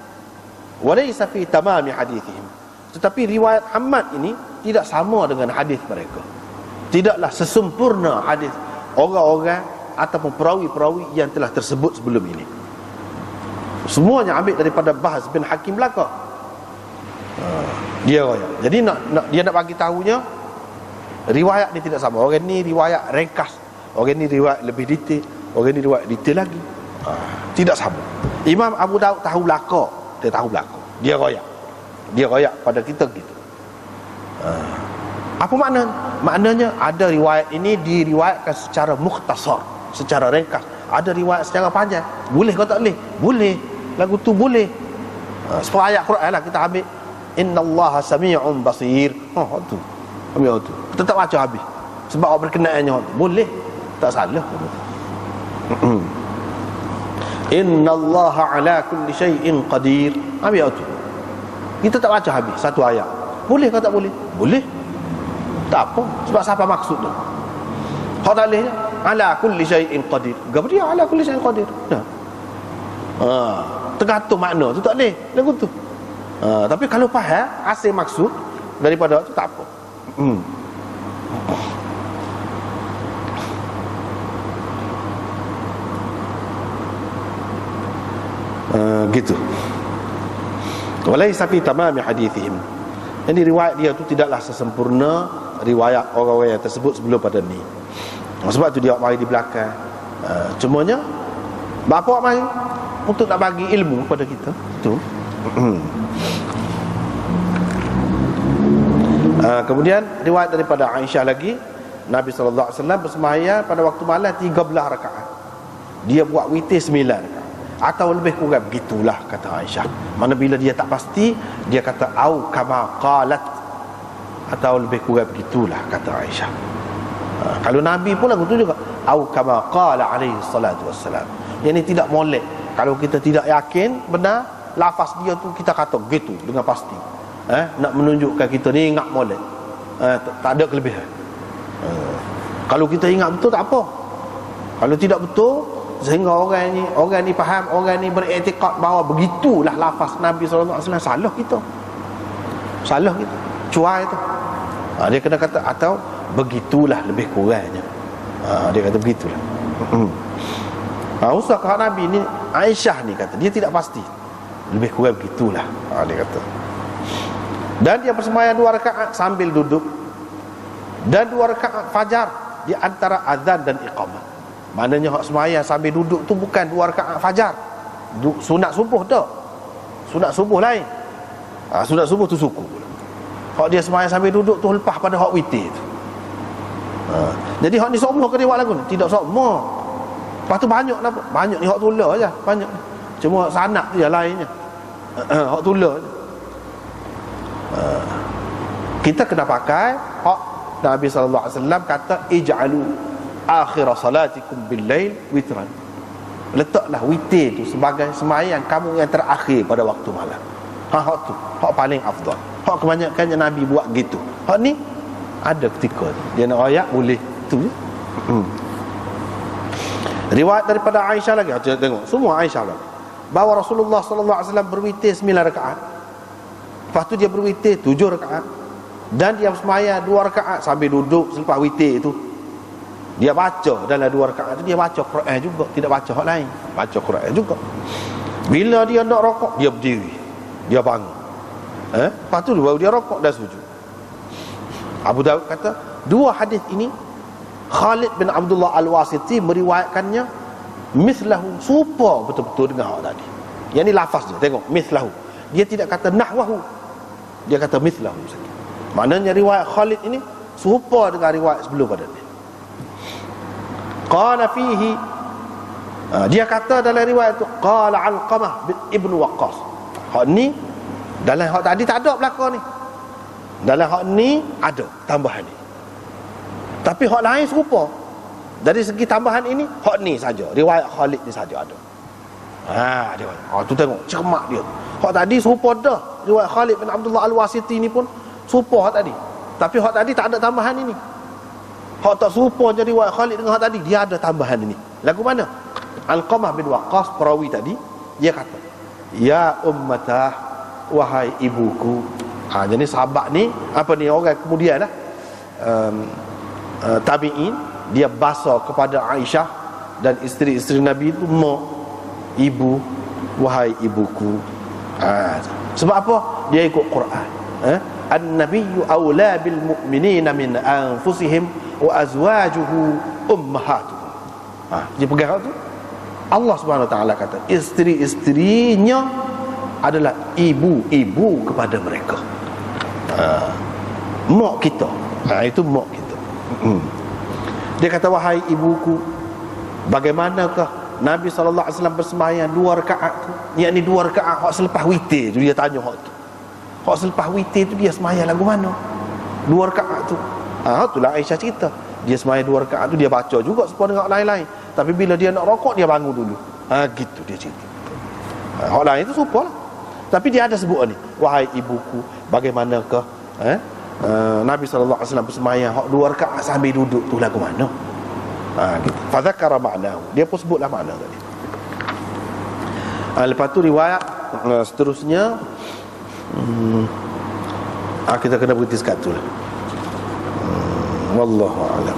Walaysa fi tamami hadithihim. Tetapi riwayat Hammad ini tidak sama dengan hadis mereka. Tidaklah sesempurna hadis orang-orang ataupun perawi-perawi yang telah tersebut sebelum ini. Semuanya ambil daripada Bahz bin Hakim belaka. Dia royak. Jadi dia nak bagi tahunya riwayat ni tidak sama. Orang ni riwayat ringkas, orang ni riwayat lebih detail, orang ni riwayat detail lagi. Tidak sama. Imam Abu Daud tahu belaka, dia tahu belaka. Dia royak. Dia royak pada kita gitu. Apa makna? Maknanya ada riwayat ini diriwayatkan secara mukhtasar, secara ringkas, Ada riwayat secara panjang. Boleh kau tak boleh? Boleh. Lagu tu boleh. Sepuluh ayat Quran lah kita ambil. Innallaha sami'un basir. Tu. Ambil tu. Kita tak baca habis. Sebab awak berkenaannya. Boleh. Tak salah. Innallaha ala kulli syai'in qadir. Ambil tu. Kita tak baca habis satu ayat. Boleh kau tak boleh? Boleh. Tak apa. Sebab siapa maksud tu? Kau tak boleh. Ala kulli syai'in qadir. Apa dia ala kulli syai'in qadir? Dah. Tergantung makna tu tak boleh lagu tu. Tapi kalau faham asal maksud daripada tu tak apa. Gitu. Walaysa fi tamami hadithihim. Jadi riwayat dia tu tidaklah sesempurna riwayat orang-orang yang tersebut sebelum pada ni. Sebab tu dia mari di belakang. Cumanya bapa mari untuk nak bagi ilmu kepada kita tu. Kemudian riwayat daripada Aisyah lagi, Nabi sallallahu alaihi wasallam bersembahyang pada waktu malam 13 rakaat. Dia buat witir 9 rakaat atau lebih kurang begitulah kata Aisyah. Mana bila dia tak pasti, dia kata au kama qalat, atau lebih kurang begitulah kata Aisyah. Kalau Nabi pun lagu tu juga au kama qala alaihi salatu wassalam. Yang ni tidak molek. Kalau kita tidak yakin benar lafaz dia tu, kita kata gitu dengan pasti. Nak menunjukkan kita ni ingat molek. Tak ada kelebihan. Kalau kita ingat betul tak apa. Kalau tidak betul, sehingga orang ni faham, orang ni beriktikad bahawa begitulah lafaz Nabi sallallahu alaihi wasallam, salah kita. Salah kita. Cuai itu. Dia kena kata atau begitulah lebih kurangnya. Dia kata begitulah. Usah kata Nabi ni, Aisyah ni kata dia tidak pasti, lebih kurang begitulah. Dia kata. Dan dia bersembahyang 2 rakaat sambil duduk, dan 2 rakaat fajar di antara azan dan iqamah. Maknanya hak sembahyang sambil duduk tu bukan 2 rakaat fajar, sunat subuh tak. Sunat subuh lain. Sunat subuh tu suku. Hak dia sembahyang sambil duduk tu lepas pada hak witir tu. Jadi hak ni semua ke dia buat lagu ni? Tidak semua. Lepas tu banyak apa? Banyak ni hak tular aja, banyak. Cuma sanad tu je lainnya. Hak tular je. Kita kena pakai hak Nabi sallallahu alaihi wasallam kata ij'alu akhir salatikum bil-lail witran. Letaklah witir tu sebagai sembahyang kamu yang terakhir pada waktu malam. Hak tu, hak paling afdal. Hak kebanyakannya Nabi buat gitu. Hak ni ada ketika dia nak ayat boleh tu je. Riwayat daripada Aisyah lagi, tengok semua Aisyah lagi, bahawa Rasulullah sallallahu alaihi wasallam berwitir 9 rakaat. Lepas tu dia berwitir 7 rakaat, dan dia sembahyang 2 rakaat sambil duduk selepas witir itu. Dia baca dalam 2 rakaat tu, dia baca Quran juga, tidak baca hak lain, baca Quran juga. Bila dia nak rokok, dia berdiri, dia bangun. Lepas tu baru dia rokok dan sujud. Abu Daud kata 2 hadis ini Khalid bin Abdullah Al-Wasiti meriwayatkannya mislahu, serupa betul-betul dengan hak tadi. Yang ni lafaz dia, tengok mislahu. Dia tidak kata nahwahu, dia kata mislahu saja. Maknanya riwayat Khalid ini serupa dengan riwayat sebelum pada ni. Qala fihi, dia kata dalam riwayat itu qala Alqamah bin Ibn Waqqas. Hak ni dalam hak tadi tak ada belaka ni. Dalam hak ni ada tambahan ni. Tapi hak lain serupa. Dari segi tambahan ini, hak ni saja, riwayat Khalid ni saja ada. Dia. Tu tengok cermat dia. Hak tadi serupa dah. Riwayat Khalid bin Abdullah Al-Wasiti ni pun serupa hak tadi. Tapi hak tadi tak ada tambahan ini. Hak tak serupa je riwayat Khalid dengan hak tadi, dia ada tambahan ini. Lagu mana? Alqamah bin Waqqas perawi tadi, dia kata, "Ya ummatah, wahai ibuku." Jadi sahabat ni, apa ni, orang kemudian lah, tabi'in, dia basa kepada Aisyah dan isteri-isteri Nabi itu, mak, ibu, wahai ibuku. Sebab apa? Dia ikut Quran. An-nabiyyu awla bil mu'minina min anfusihim wa azwajuhu ummahatuhum. Dia pegang tu. Allah Subhanahu wa taala kata isteri-isterinya adalah ibu-ibu kepada mereka. Mak kita. Itu mak kita. Dia kata wahai ibuku, bagaimanakah Nabi SAW bersembahyang 2 rakaat tu, yakni 2 rakaat hak selepas witir tu. Dia tanya hak tu, hak selepas witir tu dia sembahyang lagu mana? 2 rakaat tu. Itulah Aisyah cerita, dia sembahyang 2 rakaat tu, dia baca juga serupa dengan lain-lain, tapi bila dia nak rokok dia bangun dulu. Gitu dia cerita. Hak lain tu serupa lah, tapi dia ada sebut ni, wahai ibuku, bagaimanakah Nabi SAW bersembahyang hak 2 rakaat sambil duduk tu lagu mana? Gitu. Fadzakara ma'nahu, dia pun sebutlah makna tadi. Lepas tu riwayat seterusnya, kita kena berhenti sekat tu lah. Wallahu a'lam.